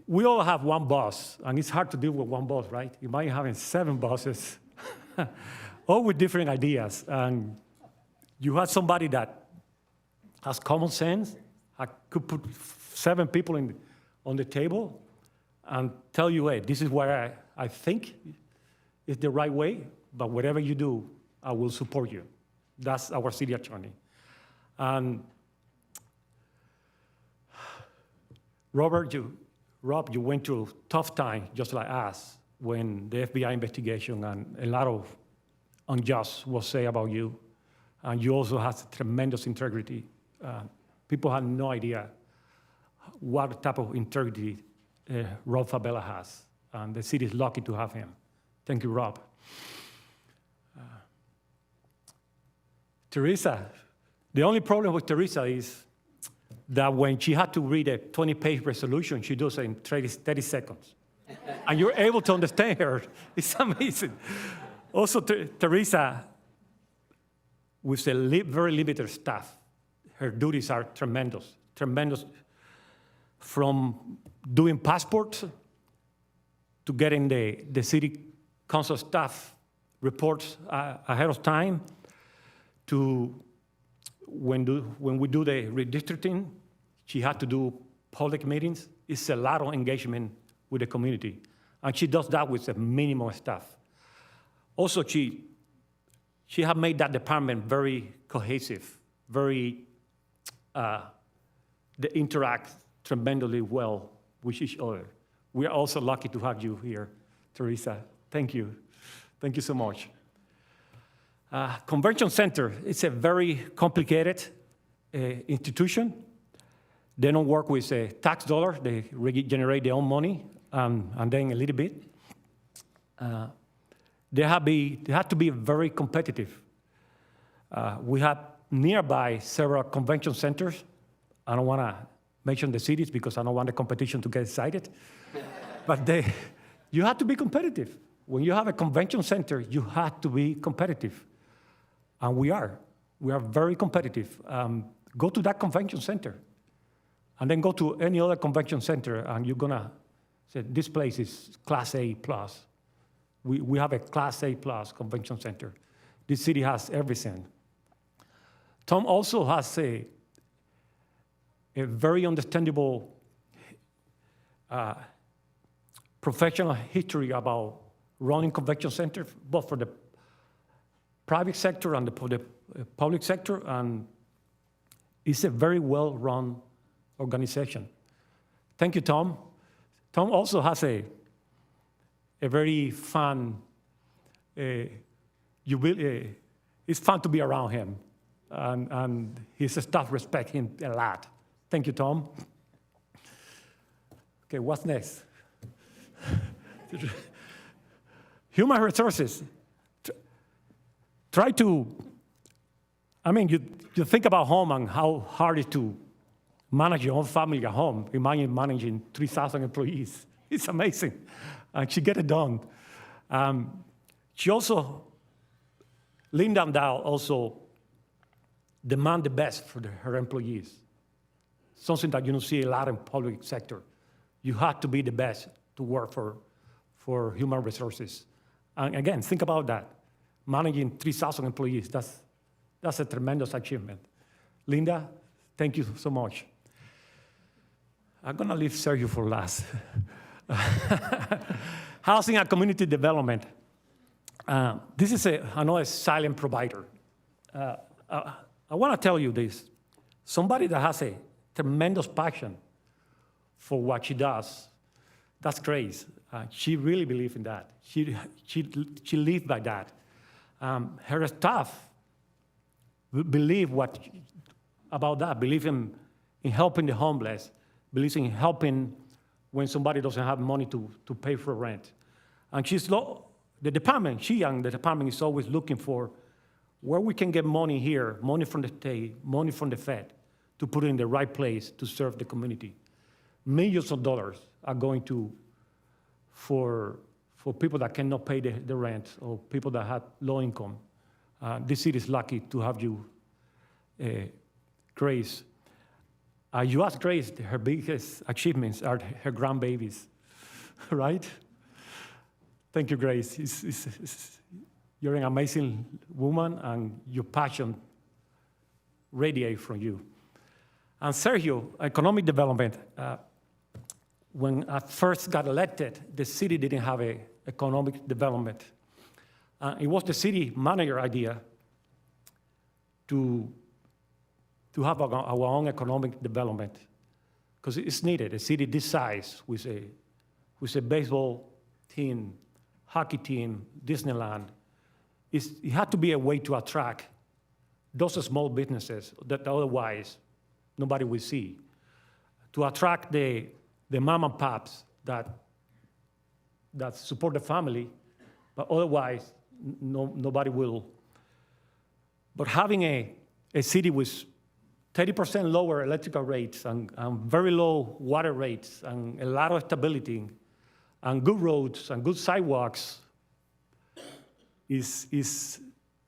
we all have one boss, and it's hard to deal with one boss, right? You might having 7 bosses, all with different ideas. And you have somebody that has common sense. I could put 7 people on the table and tell you, hey, this is what I think is the right way, but whatever you do, I will support you. That's our city attorney. And Rob, you went through a tough time, just like us, when the FBI investigation and a lot of unjust was said about you. And you also have tremendous integrity. People have no idea what type of integrity Rob Fabella has. And the city is lucky to have him. Thank you, Rob. Teresa, the only problem with Teresa is that when she had to read a 20-page resolution, she does it in 30 seconds. And you're able to understand her. It's amazing. Also, Teresa, with a very limited staff, her duties are tremendous. From doing passports to getting the city council staff reports ahead of time, to when we do the redistricting, she had to do public meetings. It's a lot of engagement with the community. And she does that with a minimum staff. Also, she has made that department very cohesive, they interact tremendously well with each other. We are also lucky to have you here, Teresa. Thank you. Thank you so much. Convention Center, it's a very complicated institution. They don't work with a tax dollar. They generate their own money, and then a little bit. They have to be very competitive. We have nearby several convention centers. I don't want to mention the cities because I don't want the competition to get excited. But you have to be competitive. When you have a convention center, you have to be competitive. And we are very competitive. Go to that convention center, and then go to any other convention center, and you're gonna say, this place is Class A+. We have a Class A+ convention center. This city has everything. Tom also has a very understandable professional history about running convention centers, both for the private sector and the public sector, and it's a very well-run organization. Thank you, Tom. Tom also has a very fun, it's fun to be around him. and his staff respect him a lot. Thank you, Tom. Okay, what's next? Human resources. Try to, you think about home and how hard it is to manage your own family at home. Imagine managing 3,000 employees. It's amazing. And she get it done. She also, Linda and Dow also demand the best for her employees. Something that you don't see a lot in public sector. You have to be the best to work for human resources. And again, think about that. Managing 3,000 employees, that's a tremendous achievement. Linda, thank you so much. I'm gonna leave Sergio for last. Housing and community development. This is another silent provider. I wanna tell you this. Somebody that has a tremendous passion for what she does, that's Grace. She really believes in that. She lived by that. Her staff believe about that, believe in helping the homeless, believes in helping when somebody doesn't have money to pay for rent. And she and the department is always looking for where we can get money here, money from the state, money from the Fed, to put it in the right place to serve the community. Millions of dollars are going for people that cannot pay the rent or people that have low income. This city is lucky to have you, Grace. You ask Grace, her biggest achievements are her grandbabies, right? Thank you, Grace. You're an amazing woman, and your passion radiates from you. And Sergio, economic development. When I first got elected, the city didn't have an economic development. It was the city manager idea to have our own economic development, because it's needed. A city this size with a baseball team, hockey team, Disneyland, it had to be a way to attract those small businesses that otherwise nobody will see, to attract the mom and pops that support the family, but otherwise nobody will. But having a city with 30% lower electrical rates and very low water rates and a lot of stability and good roads and good sidewalks is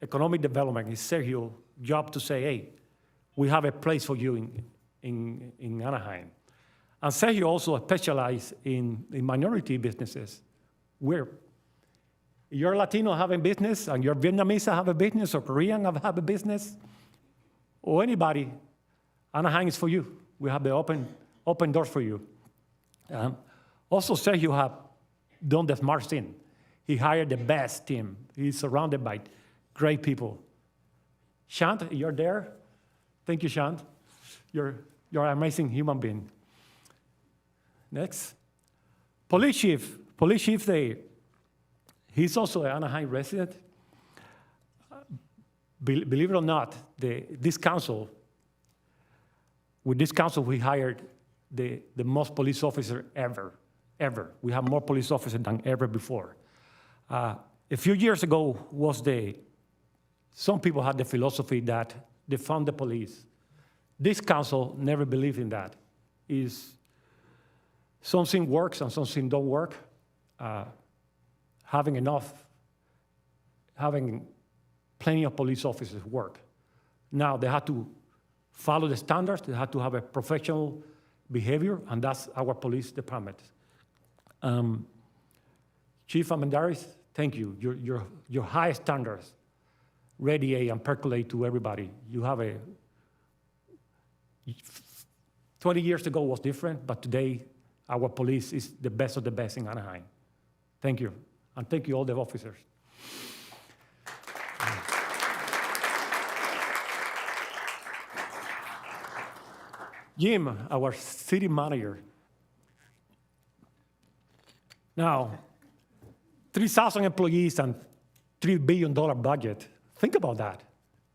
economic development. It's Sergio's job to say, hey, we have a place for you in Anaheim. And Sergio also specializes in minority businesses, where you're Latino have a business, and you're Vietnamese have a business, or Korean have a business, or anybody, Anaheim is for you. We have the open doors for you. Also, Sergio have done the smart thing. He hired the best team. He's surrounded by great people. Shant, you're there? Thank you, Shant. You're an amazing human being. Next. Police chief. Police chief, he's also an Anaheim resident. Believe it or not, with this council, we hired the most police officers ever. We have more police officers than ever before. A few years ago some people had the philosophy that they found the police. This council never believed in that. Something works and something don't work. Having plenty of police officers work. Now they have to follow the standards, they have to have a professional behavior, and that's our police department. Chief Amendaris, thank you. Your high standards radiate and percolate to everybody. You have 20 years ago was different, but today our police is the best of the best in Anaheim. Thank you, and thank you all the officers. Jim, our city manager. Now, 3,000 employees and $3 billion budget. Think about that.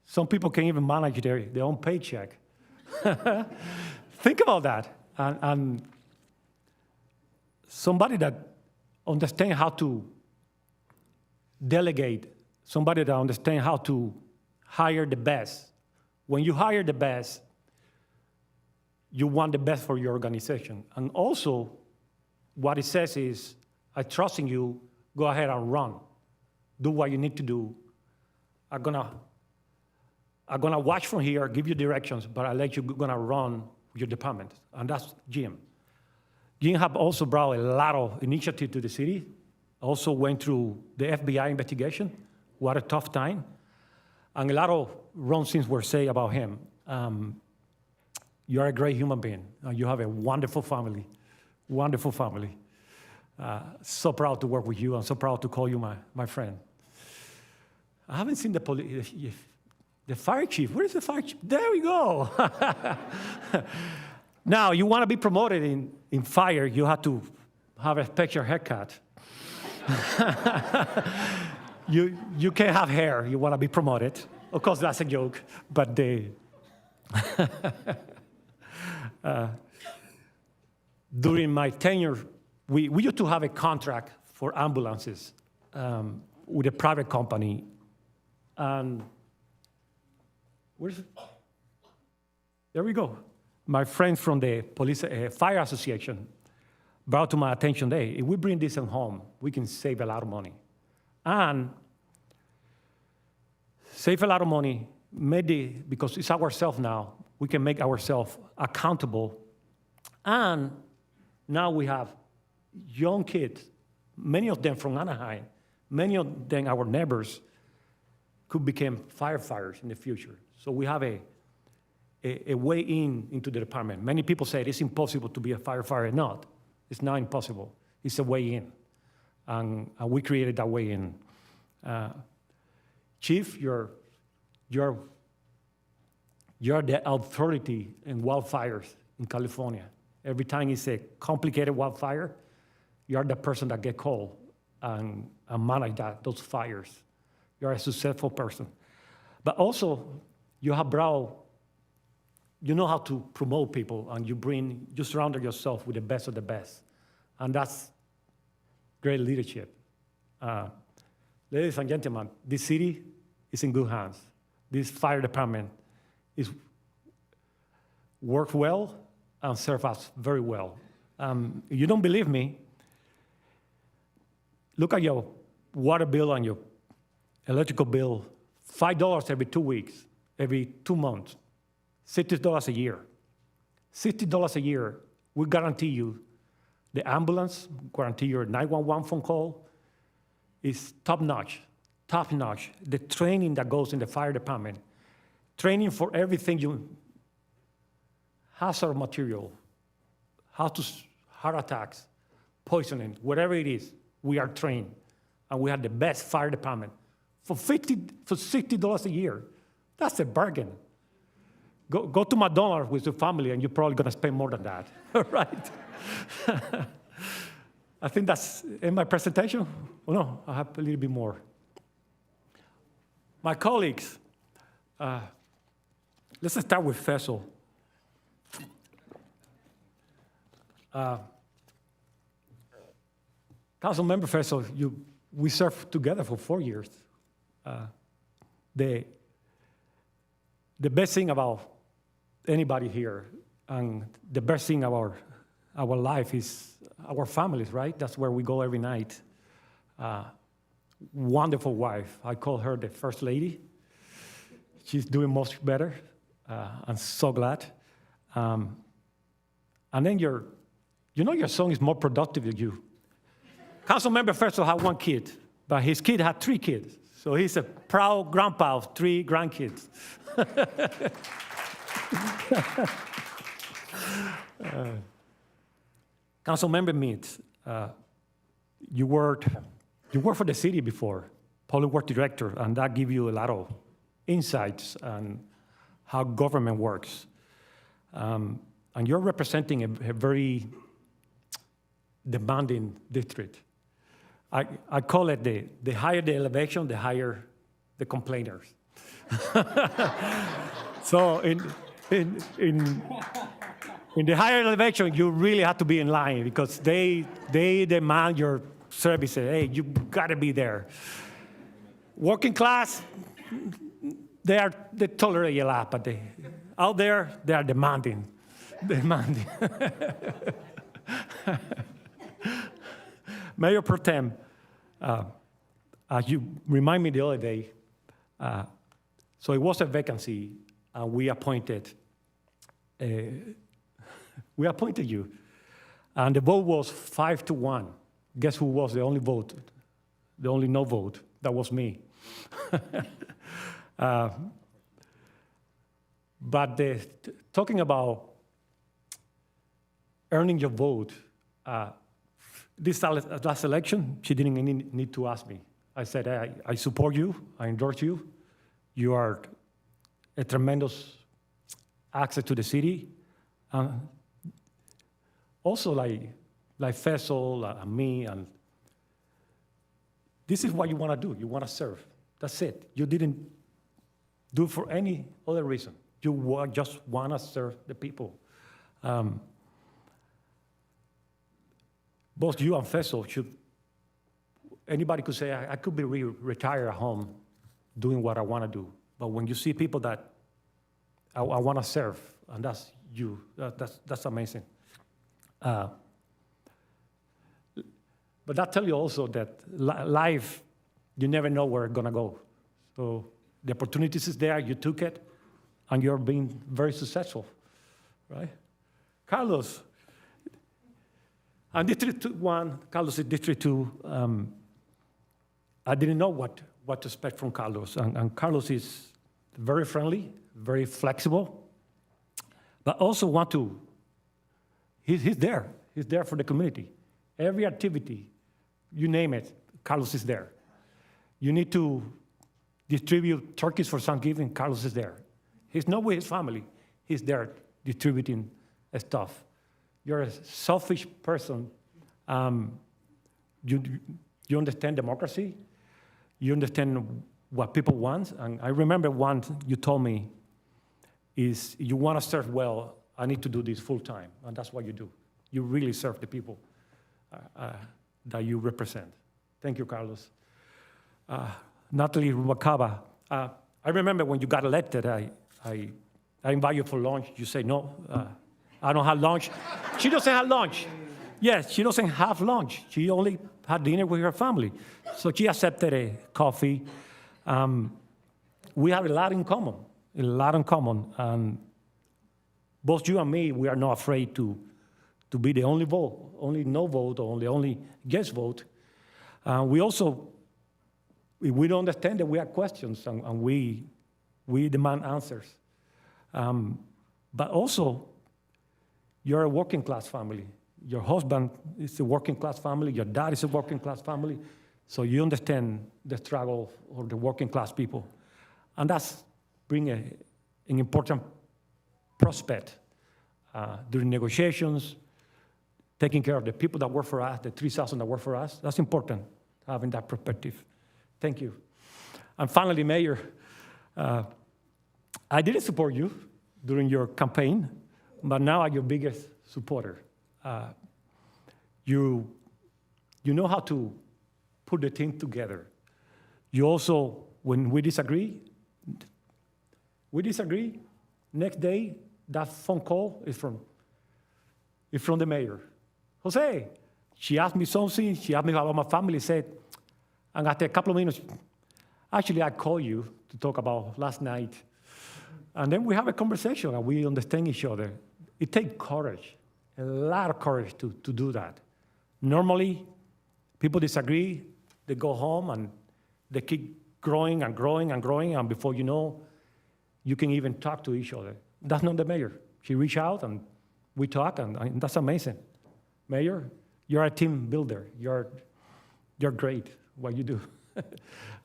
Some people can't even manage their own paycheck. Think about that. And somebody that understands how to delegate, somebody that understands how to hire the best. When you hire the best, you want the best for your organization. And also, what it says is, I trust in you, go ahead and run. Do what you need to do. I'm gonna watch from here, give you directions, but I let you gonna run your department. And that's Jim. Jim have also brought a lot of initiative to the city. Also went through the FBI investigation. What a tough time. And a lot of wrong things were said about him. You're a great human being. You have a wonderful family, wonderful family. So proud to work with you. I'm so proud to call you my friend. I haven't seen the fire chief. Where is the fire chief? There we go. Now, you want to be promoted in fire, you have to have a special haircut. You can't have hair. You want to be promoted. Of course, that's a joke, but during my tenure, we used to have a contract for ambulances with a private company. And there we go. My friends from the fire association brought to my attention, hey, if we bring this home, we can save a lot of money. And save a lot of money, because it's ourselves now, we can make ourselves accountable. And now we have young kids, many of them from Anaheim, many of them our neighbors, could become firefighters in the future. So we have a way into the department. Many people say it's impossible to be a firefighter. Not. It's not impossible. It's a way in. And we created that way in. Chief, you're the authority in wildfires in California. Every time it's a complicated wildfire, you're the person that get called and manage those fires. You're a successful person. But also, you know how to promote people, and you surround yourself with the best of the best. And that's great leadership. Ladies and gentlemen, this city is in good hands. This fire department works well and serves us very well. If you don't believe me, look at your water bill and your electrical bill, $5 every 2 weeks, every 2 months, $60 a year. $60 a year, we guarantee you the ambulance, guarantee your 911 phone call is top-notch, top-notch. The training that goes in the fire department, training for everything hazard material, heart attacks, poisoning, whatever it is, we are trained. And we have the best fire department. For $60 a year, that's a bargain. Go to McDonald's with your family, and you're probably going to spend more than that, right? I think that's in my presentation. Oh, no, I have a little bit more. My colleagues, let's start with Faisal. Councilmember Faisal, we served together for 4 years. The best thing about anybody here, and the best thing about our life is our families, right? That's where we go every night. Wonderful wife. I call her the first lady. She's doing much better. I'm so glad. And then your son is more productive than you. Councilmember Faisal had 1 kid, but his kid had 3 kids. So he's a proud grandpa of 3 grandkids. Councilmember Meads, you worked for the city before, public works director, and that gives you a lot of insights on how government works. And you're representing a very demanding district. I call it the higher the elevation, the higher the complainers. So in the higher elevation, you really have to be in line because they demand your service. Hey, you got to be there. Working class, they tolerate a lot, but out there, they are demanding. Mayor Pro Tem, as you remind me the other day, so it was a vacancy, and we appointed you, and the vote was 5-1. Guess who was the only vote, the only no vote? That was me. But talking about earning your vote, this last election, she didn't need to ask me. I said, I support you, I endorse you. You are a tremendous asset to the city. Also like Faisal and me, and this is what you want to do. You want to serve. That's it. You didn't do it for any other reason. You just want to serve the people. Both you and Faisal anybody could say, I could be retired at home doing what I want to do. But when you see people that I want to serve, and that's you, that's amazing. But that tells you also that life, you never know where it's going to go. So the opportunities is there, you took it, and you're being very successful, right? Carlos, and District 1, Carlos is District 2. I didn't know what to expect from Carlos, and Carlos is very friendly, very flexible, but also he's there. He's there for the community. Every activity, you name it, Carlos is there. You need to distribute turkeys for Thanksgiving, Carlos is there. He's not with his family. He's there distributing stuff. You're a selfish person. You understand democracy. You understand what people want. And I remember once you told me is you want to serve well, I need to do this full time. And that's what you do. You really serve the people that you represent. Thank you, Carlos. Natalie Rubalcaba, I remember when you got elected, I invite you for lunch. You say, no, I don't have lunch. She doesn't have lunch. Yes, she doesn't have lunch. She only had dinner with her family. So she accepted a coffee. We have a lot in common, And both you and me, we are not afraid to be the only vote, only no vote, or the only yes vote. We also, if we don't understand that we have questions, and we demand answers. But also, you're a working class family. Your husband is a working class family. Your dad is a working class family. So you understand the struggle of the working class people. And that's bring an important prospect during negotiations, taking care of the people that work for us, the 3,000 that work for us. That's important, having that perspective. Thank you. And finally, Mayor, I didn't support you during your campaign, but now I'm your biggest supporter. You know how to put the team together. You also, when we disagree, next day, that phone call is from the mayor. Jose, she asked me something, she asked me about my family, said, and after a couple of minutes, actually I called you to talk about last night. And then we have a conversation and we understand each other. It takes courage, a lot of courage to do that. Normally, people disagree, they go home and they keep growing and growing and growing, and before you know, you can even talk to each other. That's not the mayor. She reached out and we talk, and that's amazing. Mayor, you're a team builder. You're great, what you do.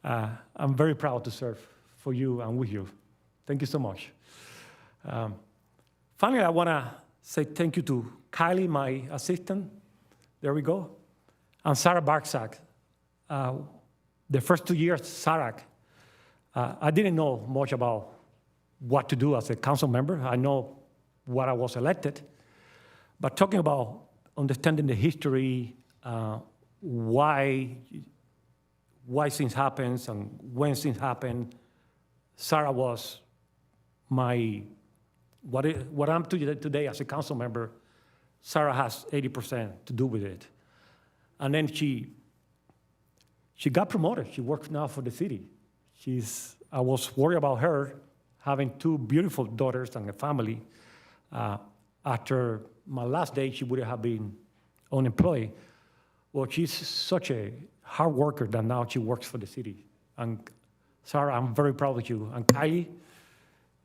I'm very proud to serve for you and with you. Thank you so much. Finally, I want to say thank you to Kylie, my assistant. There we go. And Sarah Barksack. The first 2 years, Sarah I didn't know much about what to do as a council member. I know what I was elected. But talking about understanding the history, why things happen and when things happen, Sarah was what I'm today as a council member. Sarah has 80% to do with it. And then she got promoted. She works now for the city. I was worried about her having two beautiful daughters and a family. After my last day, she would have been unemployed. Well, she's such a hard worker that now she works for the city. And Sarah, I'm very proud of you. And Kylie,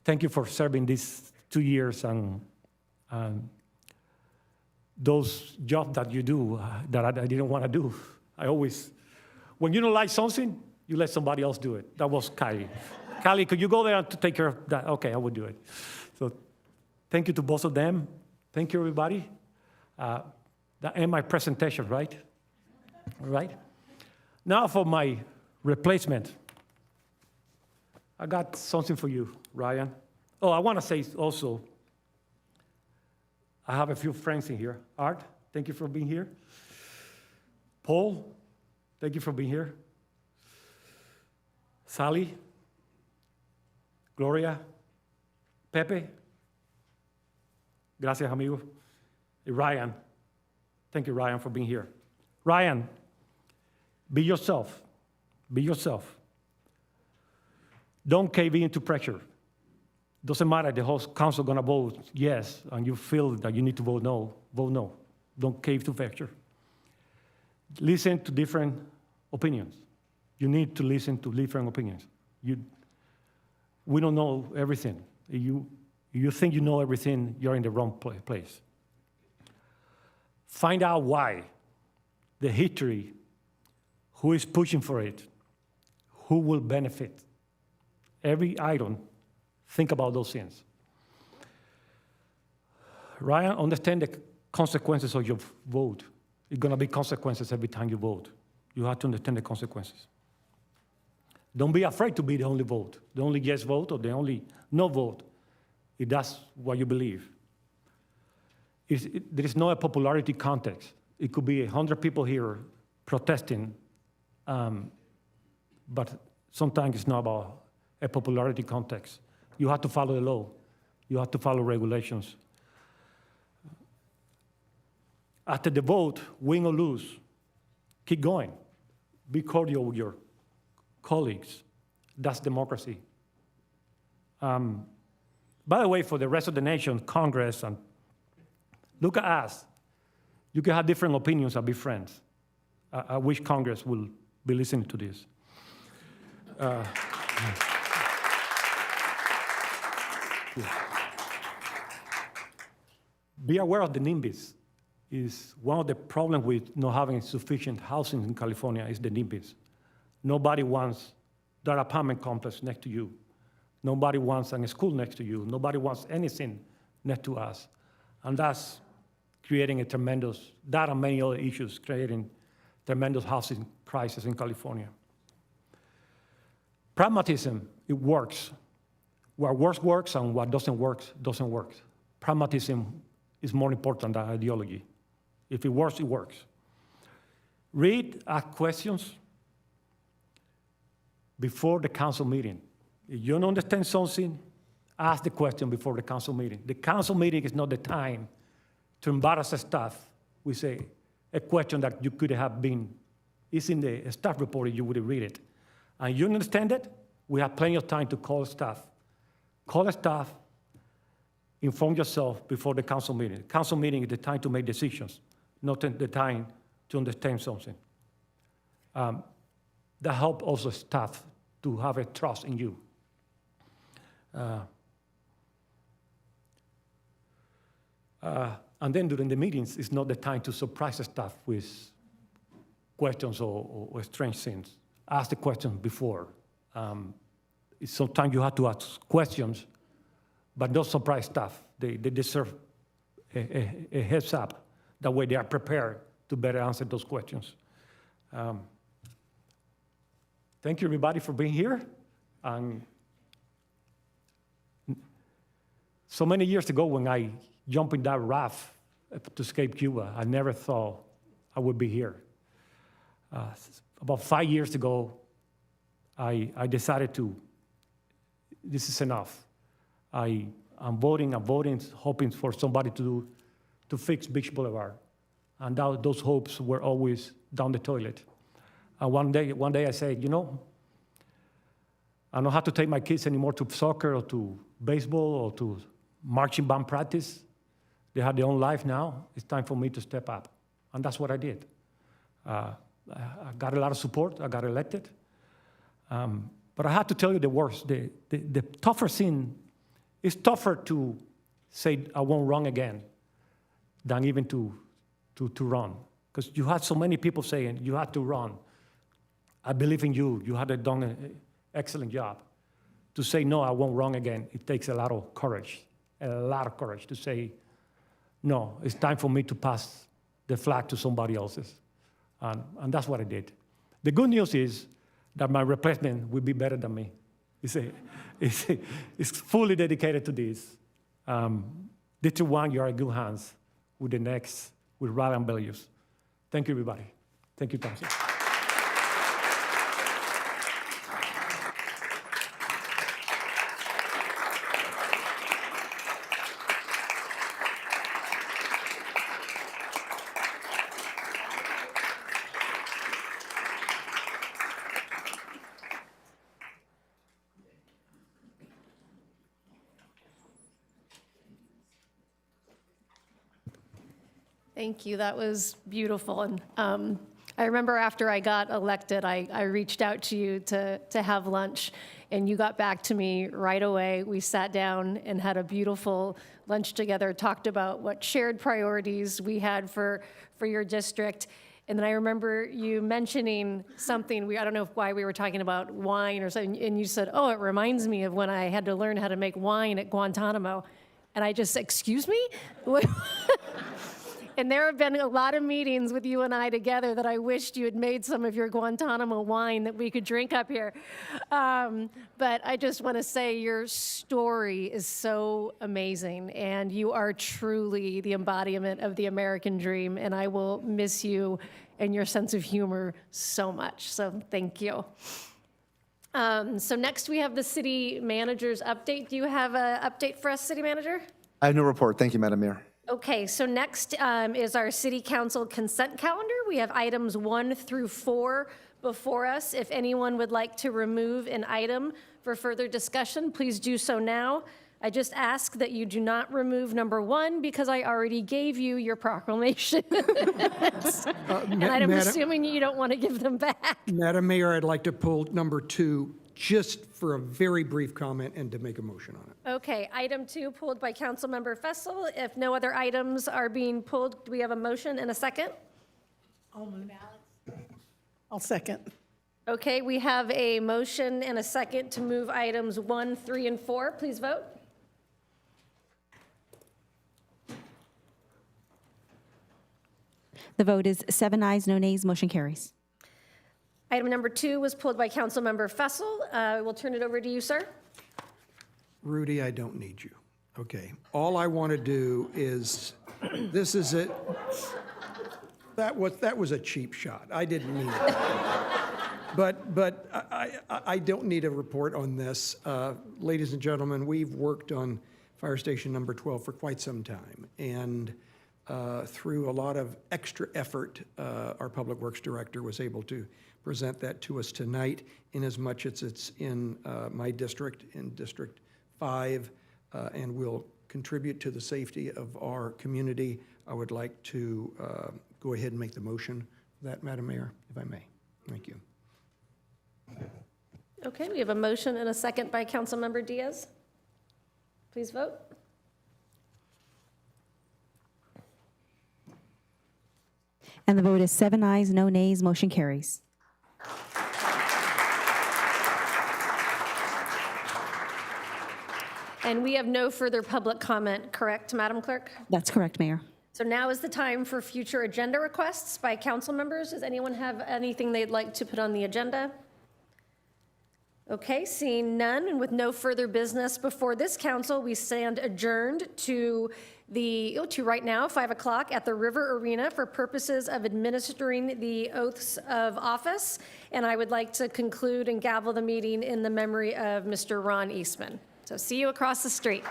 thank you for serving these 2 years and those jobs that you do that I didn't want to do. When you don't like something, you let somebody else do it. That was Kylie. Kylie, could you go there to take care of that? Okay, I will do it. So thank you to both of them. Thank you, everybody. That ends my presentation, right? All right. Now for my replacement. I got something for you, Ryan. Oh, I want to say also, I have a few friends in here. Art, thank you for being here. Paul, thank you for being here. Sally, Gloria, Pepe, gracias, amigo. And Ryan, thank you, Ryan, for being here. Ryan, be yourself. Be yourself. Don't cave into pressure. Doesn't matter if the whole council gonna vote yes, and you feel that you need to vote no, vote no. Don't cave to pressure. Listen to different opinions. You need to listen to different opinions. We don't know everything. You think you know everything, you're in the wrong place. Find out why, the history, who is pushing for it, who will benefit. Every item, think about those things. Ryan, understand the consequences of your vote. It's gonna be consequences every time you vote. You have to understand the consequences. Don't be afraid to be the only vote, the only yes vote or the only no vote, if that's what you believe. There is no a popularity context. It could be 100 people here protesting, but sometimes it's not about a popularity context. You have to follow the law. You have to follow regulations. After the vote, win or lose, keep going. Be cordial with your colleagues. That's democracy. By the way, for the rest of the nation, Congress, and look at us. You can have different opinions and be friends. I wish Congress will be listening to this. Be aware of the NIMBYs. Is one of the problems with not having sufficient housing in California is the NIMBYs. Nobody wants that apartment complex next to you. Nobody wants a school next to you. Nobody wants anything next to us. And that's creating a tremendous, that and many other issues, creating tremendous housing crisis in California. Pragmatism, it works. What works and what doesn't work, doesn't work. Pragmatism is more important than ideology. If it works, it works. Read, ask questions before the council meeting. If you don't understand something, ask the question before the council meeting. The council meeting is not the time to embarrass the staff. We say a question that you could have been, it's in the staff report, you would read it. And you understand it, we have plenty of time to call staff. Call the staff, inform yourself before the council meeting. Council meeting is the time to make decisions, not the time to understand something. That helps also staff to have a trust in you. And then during the meetings, it's not the time to surprise the staff with questions or strange things. Ask the questions before. Sometimes you have to ask questions, but don't surprise staff. They deserve a heads up. That way they are prepared to better answer those questions. Thank you, everybody, for being here. And so many years ago, when I jumped in that raft to escape Cuba, I never thought I would be here. About 5 years ago, I decided this is enough. I'm voting, hoping for somebody to fix Beach Boulevard. And those hopes were always down the toilet. And one day I said, I don't have to take my kids anymore to soccer or to baseball or to marching band practice. They have their own life now. It's time for me to step up. And that's what I did. I got a lot of support. I got elected. But I have to tell you the worst. The tougher thing, it's tougher to say I won't run again than even to run. Because you had so many people saying you had to run. I believe in you. You had done an excellent job. To say, no, I won't run again, it takes a lot of courage to say, no, it's time for me to pass the flag to somebody else's. And that's what I did. The good news is that my replacement will be better than me. It's fully dedicated to this. District 1, you're in good hands with the next, with Ryan values. Thank you, everybody. Thank you, Council. Thank you. That was beautiful. And I remember after I got elected, I reached out to you to have lunch, and you got back to me right away. We sat down and had a beautiful lunch together, talked about what shared priorities we had for your district. And then I remember you mentioning something, I don't know why we were talking about wine or something, and you said, oh, it reminds me of when I had to learn how to make wine at Guantanamo. And I just, excuse me? And there have been a lot of meetings with you and I together that I wished you had made some of your Guantanamo wine that we could drink up here. But I just want to say your story is so amazing, and you are truly the embodiment of the American dream, and I will miss you and your sense of humor so much. So thank you. So next we have the city manager's update. Do you have an update for us, city manager? I have no report. Thank you, Madam Mayor. Okay, so next is our city council consent calendar. We have items 1 through 4 before us. If anyone would like to remove an item for further discussion, please do so now. I just ask that you do not remove number 1 because I already gave you your proclamation. And I'm assuming you don't want to give them back. Madam Mayor, I'd like to pull number 2 just for a very brief comment and to make a motion on it. Okay, item 2 pulled by Councilmember Fessel. If no other items are being pulled, do we have a motion and a second? I'll move. I'll second. Okay, we have a motion and a second to move items 1, 3, and 4. Please vote. The vote is 7 ayes, no nays, motion carries. Item number 2 was pulled by Councilmember Fessel. We'll turn it over to you, sir. Rudy, I don't need you. Okay. All I want to do is, this is it. That was a cheap shot. I didn't mean it. But I don't need a report on this. Ladies and gentlemen, we've worked on Fire Station number 12 for quite some time. And through a lot of extra effort, our Public Works Director was able to present that to us tonight, in as much as it's in my district, in District 5, and will contribute to the safety of our community. I would like to go ahead and make the motion for that, Madam Mayor, if I may. Thank you. Okay, we have a motion and a second by Councilmember Diaz. Please vote. And the vote is 7 ayes, no nays, motion carries. And we have no further public comment, correct, Madam Clerk? That's correct, Mayor. So now is the time for future agenda requests by council members. Does anyone have anything they'd like to put on the agenda? Okay, seeing none, and with no further business before this council, we stand adjourned to right now, 5 o'clock at the River Arena for purposes of administering the oaths of office. And I would like to conclude and gavel the meeting in the memory of Mr. Ron Eastman. So see you across the street.